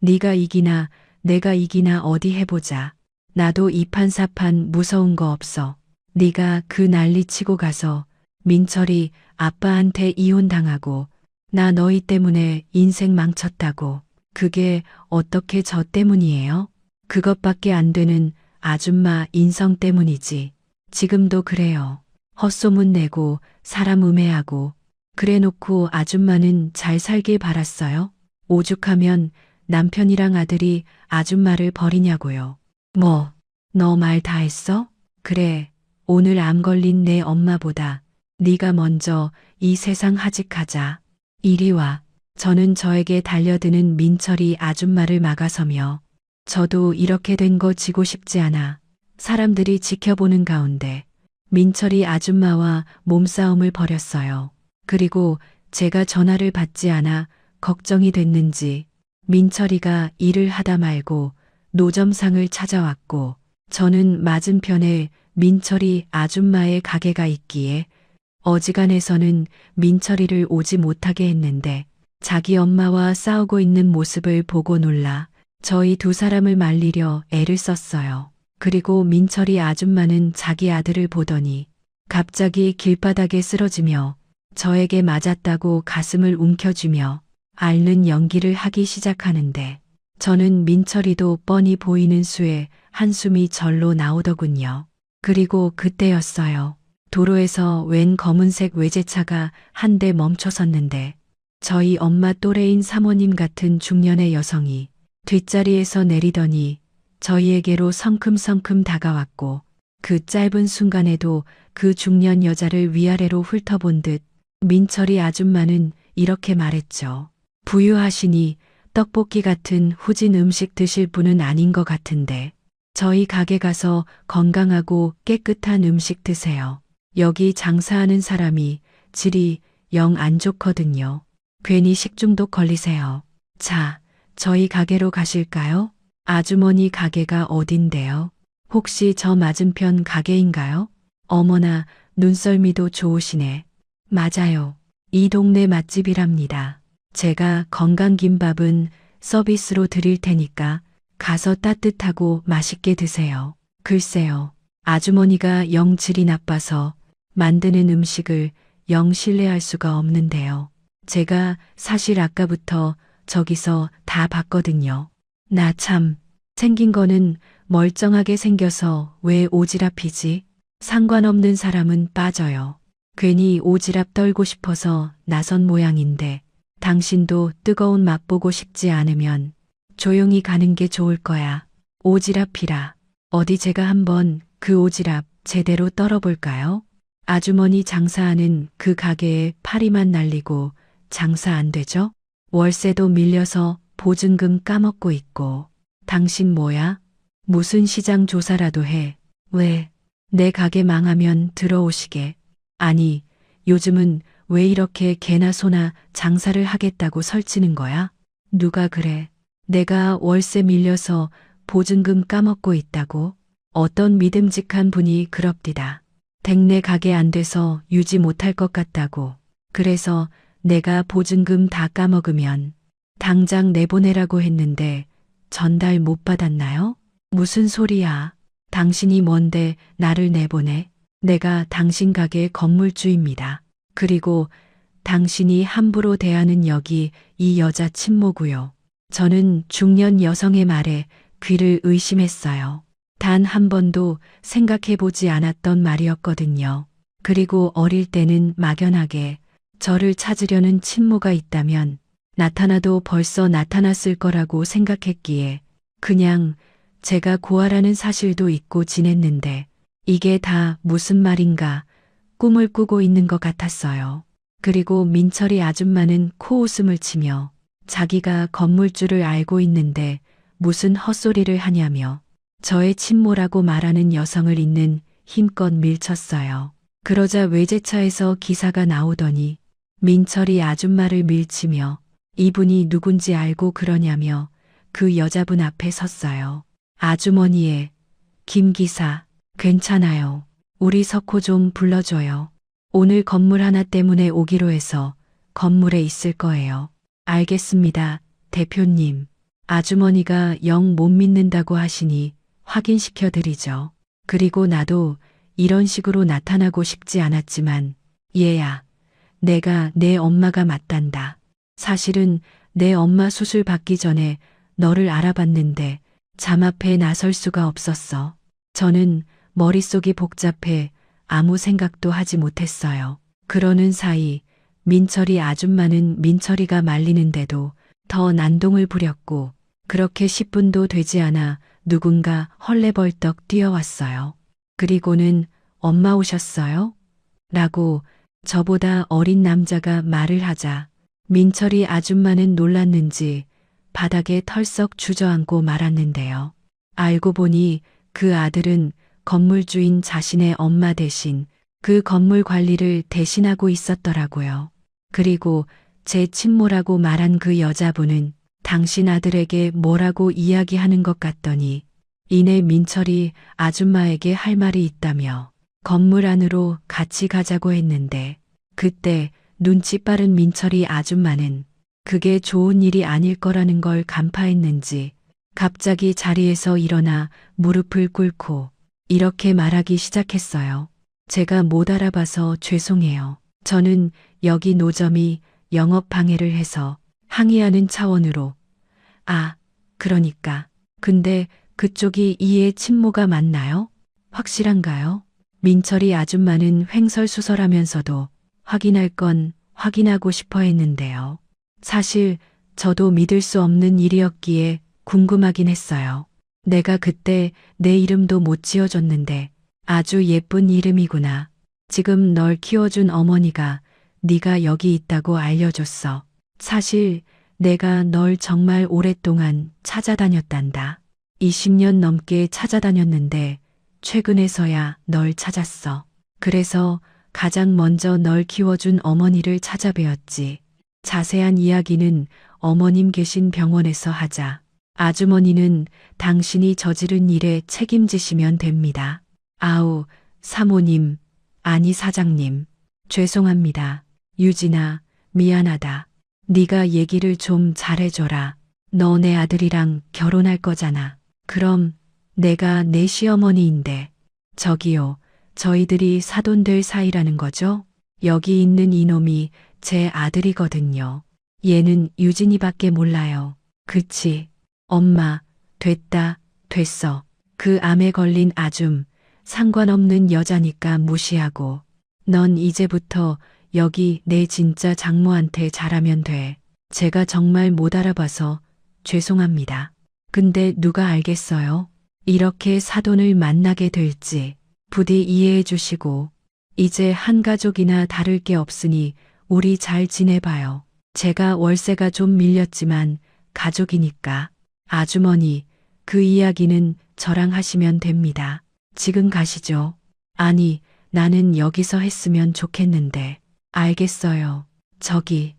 네가 이기나 내가 이기나 어디 해보자. 나도 이판사판 무서운 거 없어. 네가 그 난리 치고 가서 민철이 아빠한테 이혼당하고 나 너희 때문에 인생 망쳤다고. 그게 어떻게 저 때문이에요? 그것밖에 안 되는 아줌마 인성 때문이지. 지금도 그래요. 헛소문 내고 사람 음해하고 그래놓고 아줌마는 잘 살길 바랐어요. 오죽하면 남편이랑 아들이 아줌마를 버리냐고요. 뭐, 너 말 다 했어? 그래, 오늘 암 걸린 내 엄마보다 네가 먼저 이 세상 하직하자. 이리 와. 저는 저에게 달려드는 민철이 아줌마를 막아서며 저도 이렇게 된 거 지고 싶지 않아 사람들이 지켜보는 가운데 민철이 아줌마와 몸싸움을 벌였어요. 그리고 제가 전화를 받지 않아 걱정이 됐는지 민철이가 일을 하다 말고 노점상을 찾아왔고 저는 맞은편에 민철이 아줌마의 가게가 있기에 어지간해서는 민철이를 오지 못하게 했는데 자기 엄마와 싸우고 있는 모습을 보고 놀라 저희 두 사람을 말리려 애를 썼어요. 그리고 민철이 아줌마는 자기 아들을 보더니 갑자기 길바닥에 쓰러지며 저에게 맞았다고 가슴을 움켜쥐며 앓는 연기를 하기 시작하는데 저는 민철이도 뻔히 보이는 수에 한숨이 절로 나오더군요. 그리고 그때였어요. 도로에서 웬 검은색 외제차가 한 대 멈춰섰는데 저희 엄마 또래인 사모님 같은 중년의 여성이 뒷자리에서 내리더니 저희에게로 성큼성큼 다가왔고 그 짧은 순간에도 그 중년 여자를 위아래로 훑어본 듯 민철이 아줌마는 이렇게 말했죠. 부유하시니 떡볶이 같은 후진 음식 드실 분은 아닌 것 같은데 저희 가게 가서 건강하고 깨끗한 음식 드세요. 여기 장사하는 사람이 질이 영 안 좋거든요. 괜히 식중독 걸리세요. 자, 저희 가게로 가실까요? 아주머니 가게가 어딘데요? 혹시 저 맞은편 가게인가요? 어머나, 눈썰미도 좋으시네. 맞아요. 이 동네 맛집이랍니다. 제가 건강김밥은 서비스로 드릴 테니까 가서 따뜻하고 맛있게 드세요. 글쎄요. 아주머니가 영 질이 나빠서 만드는 음식을 영 신뢰할 수가 없는데요. 제가 사실 아까부터 저기서 다 봤거든요. 나 참, 생긴 거는 멀쩡하게 생겨서 왜 오지랖이지? 상관없는 사람은 빠져요. 괜히 오지랖 떨고 싶어서 나선 모양인데 당신도 뜨거운 맛 보고 싶지 않으면 조용히 가는 게 좋을 거야. 오지랖이라. 어디 제가 한번 그 오지랖 제대로 떨어볼까요? 아주머니 장사하는 그 가게에 파리만 날리고 장사 안 되죠? 월세도 밀려서 보증금 까먹고 있고. 당신 뭐야? 무슨 시장 조사라도 해. 왜? 내 가게 망하면 들어오시게. 아니, 요즘은 왜 이렇게 개나 소나 장사를 하겠다고 설치는 거야? 누가 그래? 내가 월세 밀려서 보증금 까먹고 있다고? 어떤 믿음직한 분이 그럽디다. 댁내 가게 안 돼서 유지 못할 것 같다고. 그래서 내가 보증금 다 까먹으면 당장 내보내라고 했는데 전달 못 받았나요? 무슨 소리야. 당신이 뭔데 나를 내보내? 내가 당신 가게 건물주입니다. 그리고 당신이 함부로 대하는 여기 이 여자 친모고요. 저는 중년 여성의 말에 귀를 의심했어요. 단 한 번도 생각해보지 않았던 말이었거든요. 그리고 어릴 때는 막연하게 저를 찾으려는 친모가 있다면 나타나도 벌써 나타났을 거라고 생각했기에 그냥 제가 고아라는 사실도 잊고 지냈는데 이게 다 무슨 말인가 꿈을 꾸고 있는 것 같았어요. 그리고 민철이 아줌마는 코웃음을 치며 자기가 건물주를 알고 있는데 무슨 헛소리를 하냐며 저의 친모라고 말하는 여성을 잇는 힘껏 밀쳤어요. 그러자 외제차에서 기사가 나오더니 민철이 아줌마를 밀치며 이분이 누군지 알고 그러냐며 그 여자분 앞에 섰어요. 아주머니의 김 기사, 괜찮아요. 우리 석호 좀 불러줘요. 오늘 건물 하나 때문에 오기로 해서 건물에 있을 거예요. 알겠습니다, 대표님. 아주머니가 영 못 믿는다고 하시니 확인시켜 드리죠. 그리고 나도 이런 식으로 나타나고 싶지 않았지만 얘야, 내가 내 엄마가 맞단다. 사실은 내 엄마 수술 받기 전에 너를 알아봤는데 잠 앞에 나설 수가 없었어. 저는 머릿속이 복잡해 아무 생각도 하지 못했어요. 그러는 사이 민철이 아줌마는 민철이가 말리는데도 더 난동을 부렸고 그렇게 10분도 되지 않아 누군가 헐레벌떡 뛰어왔어요. 그리고는 엄마 오셨어요? 라고 저보다 어린 남자가 말을 하자 민철이 아줌마는 놀랐는지 바닥에 털썩 주저앉고 말았는데요. 알고 보니 그 아들은 건물주인 자신의 엄마 대신 그 건물 관리를 대신하고 있었더라고요. 그리고 제 친모라고 말한 그 여자분은 당신 아들에게 뭐라고 이야기하는 것 같더니 이내 민철이 아줌마에게 할 말이 있다며 건물 안으로 같이 가자고 했는데 그때 눈치 빠른 민철이 아줌마는 그게 좋은 일이 아닐 거라는 걸 간파했는지 갑자기 자리에서 일어나 무릎을 꿇고 이렇게 말하기 시작했어요. 제가 못 알아봐서 죄송해요. 저는 여기 노점이 영업 방해를 해서 항의하는 차원으로 그러니까. 근데 그쪽이 이의 친모가 맞나요? 확실한가요? 민철이 아줌마는 횡설수설하면서도 확인할 건 확인하고 싶어 했는데요. 사실 저도 믿을 수 없는 일이었기에 궁금하긴 했어요. 내가 그때 내 이름도 못 지어줬는데 아주 예쁜 이름이구나. 지금 널 키워준 어머니가 네가 여기 있다고 알려줬어. 사실 내가 널 정말 오랫동안 찾아다녔단다. 20년 넘게 찾아다녔는데 최근에서야 널 찾았어. 그래서 가장 먼저 널 키워준 어머니를 찾아뵈었지. 자세한 이야기는 어머님 계신 병원에서 하자. 아주머니는 당신이 저지른 일에 책임지시면 됩니다. 아우, 사모님, 아니 사장님. 죄송합니다. 유진아, 미안하다. 네가 얘기를 좀 잘해줘라. 너 내 아들이랑 결혼할 거잖아. 그럼 내가 내 시어머니인데 저기요, 저희들이 사돈될 사이라는 거죠? 여기 있는 이놈이 제 아들이거든요. 얘는 유진이밖에 몰라요. 그치? 엄마, 됐어. 그 암에 걸린 아줌, 상관없는 여자니까 무시하고 넌 이제부터 여기 내 진짜 장모한테 잘하면 돼. 제가 정말 못 알아봐서 죄송합니다. 근데 누가 알겠어요? 이렇게 사돈을 만나게 될지. 부디 이해해 주시고 이제 한 가족이나 다를 게 없으니 우리 잘 지내봐요. 제가 월세가 좀 밀렸지만 가족이니까. 아주머니, 그 이야기는 저랑 하시면 됩니다. 지금 가시죠. 아니, 나는 여기서 했으면 좋겠는데. 알겠어요. 저기,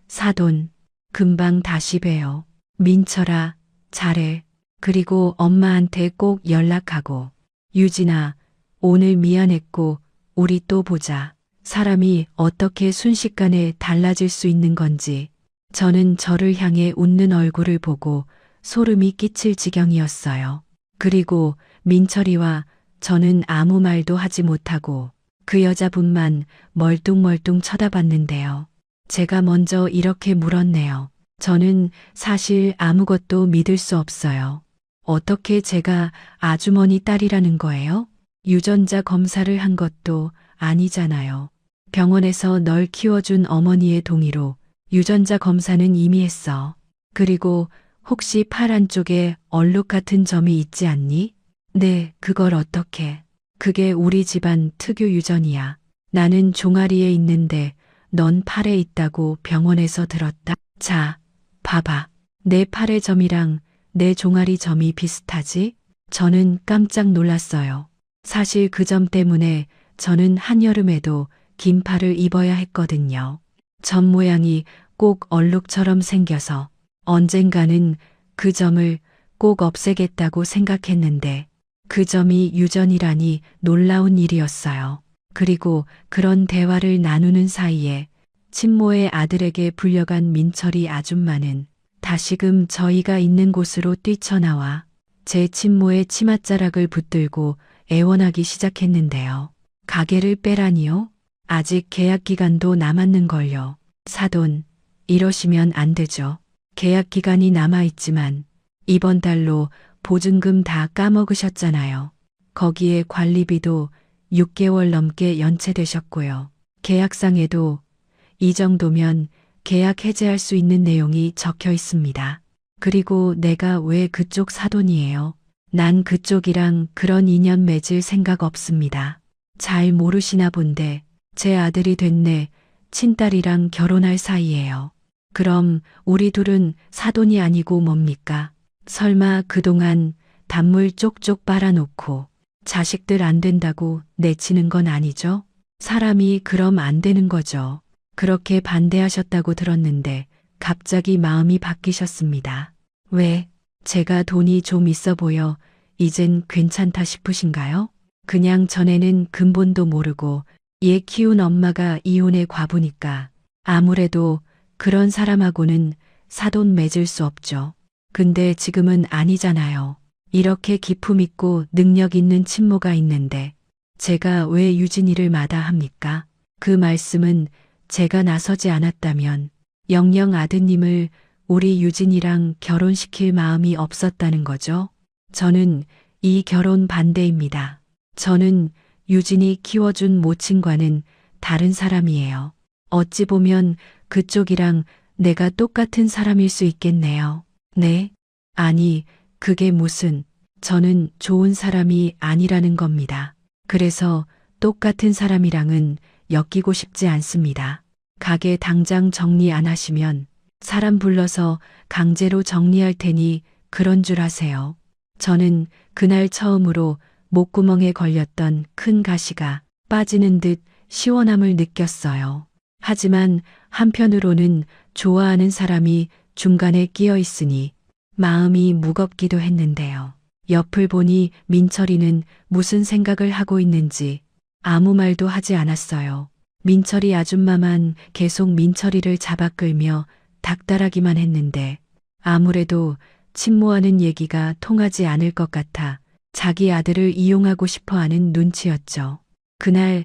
사돈, 금방 다시 봬요. 민철아, 잘해. 그리고 엄마한테 꼭 연락하고. 유진아, 오늘 미안했고, 우리 또 보자. 사람이 어떻게 순식간에 달라질 수 있는 건지. 저는 저를 향해 웃는 얼굴을 보고 소름이 끼칠 지경이었어요. 그리고 민철이와 저는 아무 말도 하지 못하고 그 여자분만 멀뚱멀뚱 쳐다봤는데요. 제가 먼저 이렇게 물었네요. 저는 사실 아무것도 믿을 수 없어요. 어떻게 제가 아주머니 딸이라는 거예요? 유전자 검사를 한 것도 아니잖아요. 병원에서 널 키워준 어머니의 동의로 유전자 검사는 이미 했어. 그리고 혹시 팔 안쪽에 얼룩 같은 점이 있지 않니? 네, 그걸 어떻게? 그게 우리 집안 특유 유전이야. 나는 종아리에 있는데 넌 팔에 있다고 병원에서 들었다. 자, 봐봐. 내 팔의 점이랑 내 종아리 점이 비슷하지? 저는 깜짝 놀랐어요. 사실 그 점 때문에 저는 한여름에도 긴 팔을 입어야 했거든요. 점 모양이 꼭 얼룩처럼 생겨서 언젠가는 그 점을 꼭 없애겠다고 생각했는데 그 점이 유전이라니 놀라운 일이었어요. 그리고 그런 대화를 나누는 사이에 친모의 아들에게 불려간 민철이 아줌마는 다시금 저희가 있는 곳으로 뛰쳐나와 제 친모의 치맛자락을 붙들고 애원하기 시작했는데요. 가게를 빼라니요? 아직 계약 기간도 남았는걸요. 사돈, 이러시면 안 되죠. 계약 기간이 남아있지만 이번 달로 보증금 다 까먹으셨잖아요. 거기에 관리비도 6개월 넘게 연체되셨고요. 계약상에도 이 정도면 계약 해지할 수 있는 내용이 적혀 있습니다. 그리고 내가 왜 그쪽 사돈이에요? 난 그쪽이랑 그런 인연 맺을 생각 없습니다. 잘 모르시나 본데 제 아들이 됐네. 친딸이랑 결혼할 사이예요. 그럼 우리 둘은 사돈이 아니고 뭡니까? 설마 그동안 단물 쪽쪽 빨아놓고 자식들 안 된다고 내치는 건 아니죠? 사람이 그럼 안 되는 거죠. 그렇게 반대하셨다고 들었는데 갑자기 마음이 바뀌셨습니다. 왜? 제가 돈이 좀 있어 보여 이젠 괜찮다 싶으신가요? 그냥 전에는 근본도 모르고 얘 키운 엄마가 이혼의 과부니까 아무래도 그런 사람하고는 사돈 맺을 수 없죠. 근데 지금은 아니잖아요. 이렇게 기품 있고 능력 있는 친모가 있는데 제가 왜 유진이를 마다합니까? 그 말씀은 제가 나서지 않았다면 영영 아드님을 우리 유진이랑 결혼시킬 마음이 없었다는 거죠. 저는 이 결혼 반대입니다. 저는 유진이 키워준 모친과는 다른 사람이에요. 어찌 보면 그쪽이랑 내가 똑같은 사람일 수 있겠네요. 네? 아니, 그게 무슨, 저는 좋은 사람이 아니라는 겁니다. 그래서 똑같은 사람이랑은 엮이고 싶지 않습니다. 가게 당장 정리 안 하시면 사람 불러서 강제로 정리할 테니 그런 줄 아세요. 저는 그날 처음으로 목구멍에 걸렸던 큰 가시가 빠지는 듯 시원함을 느꼈어요. 하지만 한편으로는 좋아하는 사람이 중간에 끼어 있으니 마음이 무겁기도 했는데요. 옆을 보니 민철이는 무슨 생각을 하고 있는지 아무 말도 하지 않았어요. 민철이 아줌마만 계속 민철이를 잡아 끌며 닥달하기만 했는데 아무래도 친모하는 얘기가 통하지 않을 것 같아 자기 아들을 이용하고 싶어하는 눈치였죠. 그날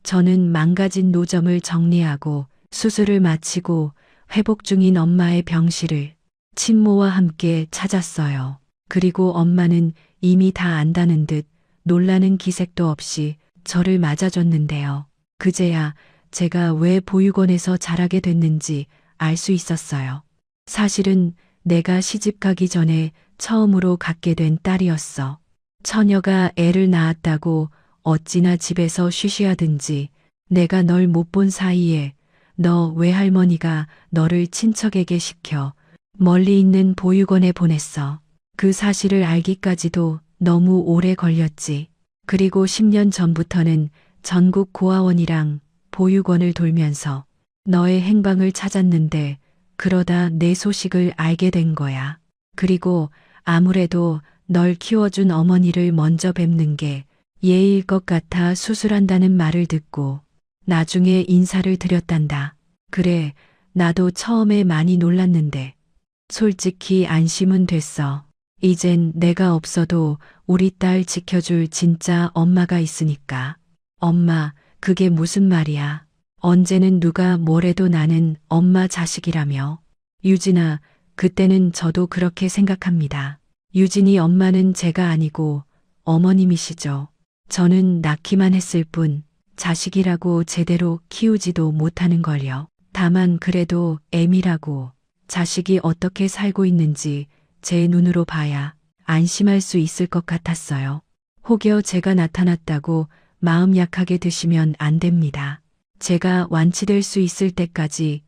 저는 망가진 노점을 정리하고 수술을 마치고 회복 중인 엄마의 병실을 친모와 함께 찾았어요. 그리고 엄마는 이미 다 안다는 듯 놀라는 기색도 없이 저를 맞아줬는데요. 그제야 제가 왜 보육원에서 자라게 됐는지 알 수 있었어요. 사실은 내가 시집 가기 전에 처음으로 갖게 된 딸이었어. 처녀가 애를 낳았다고 어찌나 집에서 쉬쉬하든지 내가 널 못 본 사이에 너 외할머니가 너를 친척에게 시켜 멀리 있는 보육원에 보냈어. 그 사실을 알기까지도 너무 오래 걸렸지. 그리고 10년 전부터는 전국 고아원이랑 보육원을 돌면서 너의 행방을 찾았는데 그러다 내 소식을 알게 된 거야. 그리고 아무래도 널 키워준 어머니를 먼저 뵙는 게 예의일 것 같아 수술한다는 말을 듣고 나중에 인사를 드렸단다. 그래, 나도 처음에 많이 놀랐는데 솔직히 안심은 됐어. 이젠 내가 없어도 우리 딸 지켜줄 진짜 엄마가 있으니까. 엄마, 그게 무슨 말이야. 언제는 누가 뭐래도 나는 엄마 자식이라며. 유진아, 그때는 저도 그렇게 생각합니다. 유진이 엄마는 제가 아니고 어머님이시죠. 저는 낳기만 했을 뿐 자식이라고 제대로 키우지도 못하는 걸요. 다만 그래도 애미라고 자식이 어떻게 살고 있는지 제 눈으로 봐야 안심할 수 있을 것 같았어요. 혹여 제가 나타났다고 마음 약하게 드시면 안 됩니다. 제가 완치될 수 있을 때까지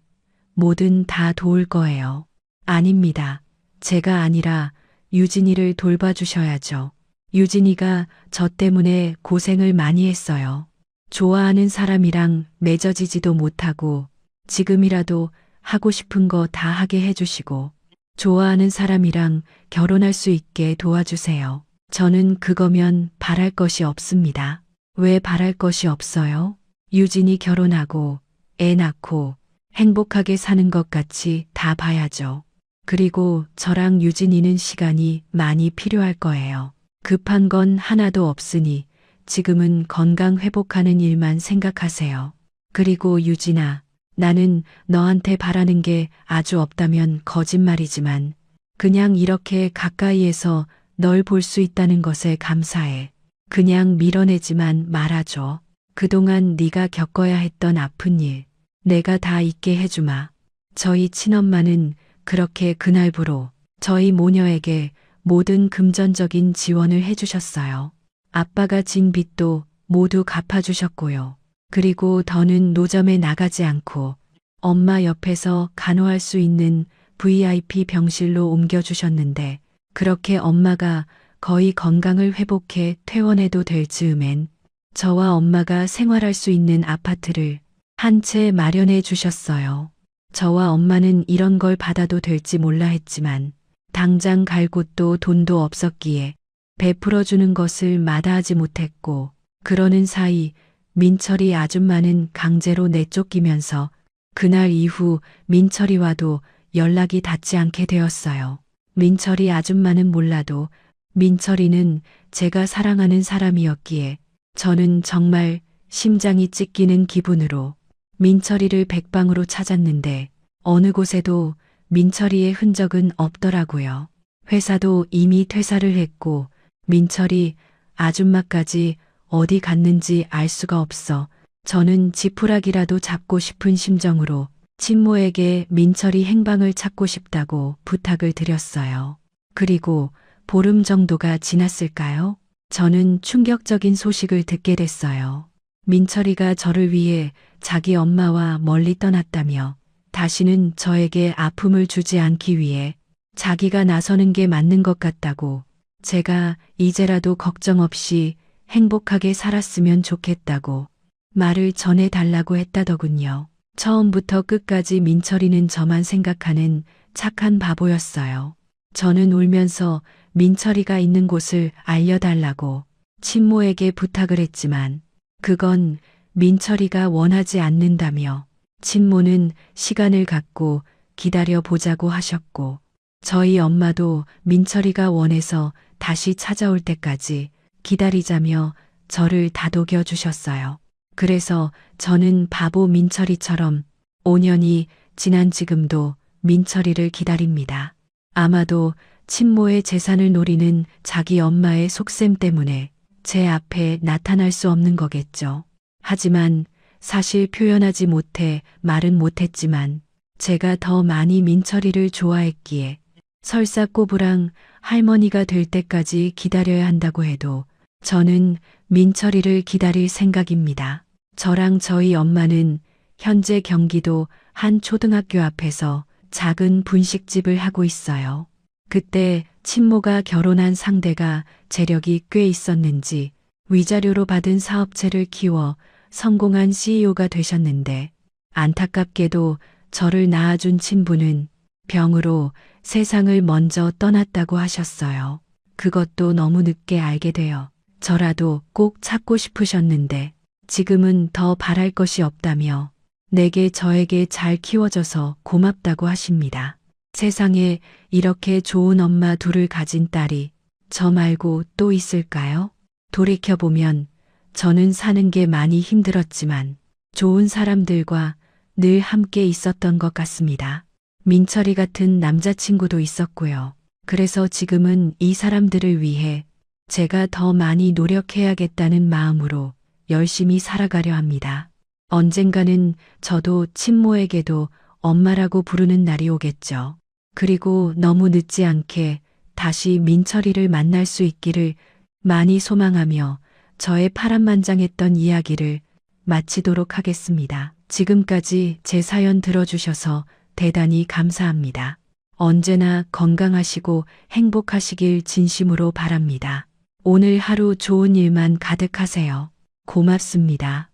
뭐든 다 도울 거예요. 아닙니다. 제가 아니라 유진이를 돌봐주셔야죠. 유진이가 저 때문에 고생을 많이 했어요. 좋아하는 사람이랑 맺어지지도 못하고 지금이라도 하고 싶은 거 다 하게 해주시고 좋아하는 사람이랑 결혼할 수 있게 도와주세요. 저는 그거면 바랄 것이 없습니다. 왜 바랄 것이 없어요? 유진이 결혼하고 애 낳고 행복하게 사는 것 같이 다 봐야죠. 그리고 저랑 유진이는 시간이 많이 필요할 거예요. 급한 건 하나도 없으니 지금은 건강 회복하는 일만 생각하세요. 그리고 유진아, 나는 너한테 바라는 게 아주 없다면 거짓말이지만 그냥 이렇게 가까이에서 널 볼 수 있다는 것에 감사해. 그냥 밀어내지만 말아줘. 그동안 네가 겪어야 했던 아픈 일 내가 다 잊게 해주마. 저희 친엄마는 그렇게 그날부로 저희 모녀에게 모든 금전적인 지원을 해주셨어요. 아빠가 진 빚도 모두 갚아주셨고요. 그리고 더는 노점에 나가지 않고 엄마 옆에서 간호할 수 있는 VIP 병실로 옮겨주셨는데 그렇게 엄마가 거의 건강을 회복해 퇴원해도 될 즈음엔 저와 엄마가 생활할 수 있는 아파트를 한 채 마련해 주셨어요. 저와 엄마는 이런 걸 받아도 될지 몰라 했지만 당장 갈 곳도 돈도 없었기에 베풀어 주는 것을 마다하지 못했고 그러는 사이 민철이 아줌마는 강제로 내쫓기면서 그날 이후 민철이와도 연락이 닿지 않게 되었어요. 민철이 아줌마는 몰라도 민철이는 제가 사랑하는 사람이었기에 저는 정말 심장이 찢기는 기분으로 민철이를 백방으로 찾았는데 어느 곳에도 민철이의 흔적은 없더라고요. 회사도 이미 퇴사를 했고 민철이 아줌마까지 어디 갔는지 알 수가 없어 저는 지푸라기라도 잡고 싶은 심정으로 친모에게 민철이 행방을 찾고 싶다고 부탁을 드렸어요. 그리고 보름 정도가 지났을까요? 저는 충격적인 소식을 듣게 됐어요. 민철이가 저를 위해 자기 엄마와 멀리 떠났다며 다시는 저에게 아픔을 주지 않기 위해 자기가 나서는 게 맞는 것 같다고 제가 이제라도 걱정 없이 행복하게 살았으면 좋겠다고 말을 전해달라고 했다더군요. 처음부터 끝까지 민철이는 저만 생각하는 착한 바보였어요. 저는 울면서 민철이가 있는 곳을 알려달라고 친모에게 부탁을 했지만 그건 민철이가 원하지 않는다며 친모는 시간을 갖고 기다려 보자고 하셨고 저희 엄마도 민철이가 원해서 다시 찾아올 때까지 기다리자며 저를 다독여 주셨어요. 그래서 저는 바보 민철이처럼 5년이 지난 지금도 민철이를 기다립니다. 아마도 친모의 재산을 노리는 자기 엄마의 속셈 때문에 제 앞에 나타날 수 없는 거겠죠. 하지만 사실 표현하지 못해 말은 못했지만 제가 더 많이 민철이를 좋아했기에 설사 꼬부랑 할머니가 될 때까지 기다려야 한다고 해도 저는 민철이를 기다릴 생각입니다. 저랑 저희 엄마는 현재 경기도 한 초등학교 앞에서 작은 분식집을 하고 있어요. 그때 친모가 결혼한 상대가 재력이 꽤 있었는지 위자료로 받은 사업체를 키워 성공한 CEO가 되셨는데 안타깝게도 저를 낳아준 친부는 병으로 세상을 먼저 떠났다고 하셨어요. 그것도 너무 늦게 알게 되어 저라도 꼭 찾고 싶으셨는데 지금은 더 바랄 것이 없다며 내게 저에게 잘 키워줘서 고맙다고 하십니다. 세상에 이렇게 좋은 엄마 둘을 가진 딸이 저 말고 또 있을까요? 돌이켜보면 저는 사는 게 많이 힘들었지만 좋은 사람들과 늘 함께 있었던 것 같습니다. 민철이 같은 남자친구도 있었고요. 그래서 지금은 이 사람들을 위해 제가 더 많이 노력해야겠다는 마음으로 열심히 살아가려 합니다. 언젠가는 저도 친모에게도 엄마라고 부르는 날이 오겠죠. 그리고 너무 늦지 않게 다시 민철이를 만날 수 있기를 많이 소망하며 저의 파란만장했던 이야기를 마치도록 하겠습니다. 지금까지 제 사연 들어주셔서 대단히 감사합니다. 언제나 건강하시고 행복하시길 진심으로 바랍니다. 오늘 하루 좋은 일만 가득하세요. 고맙습니다.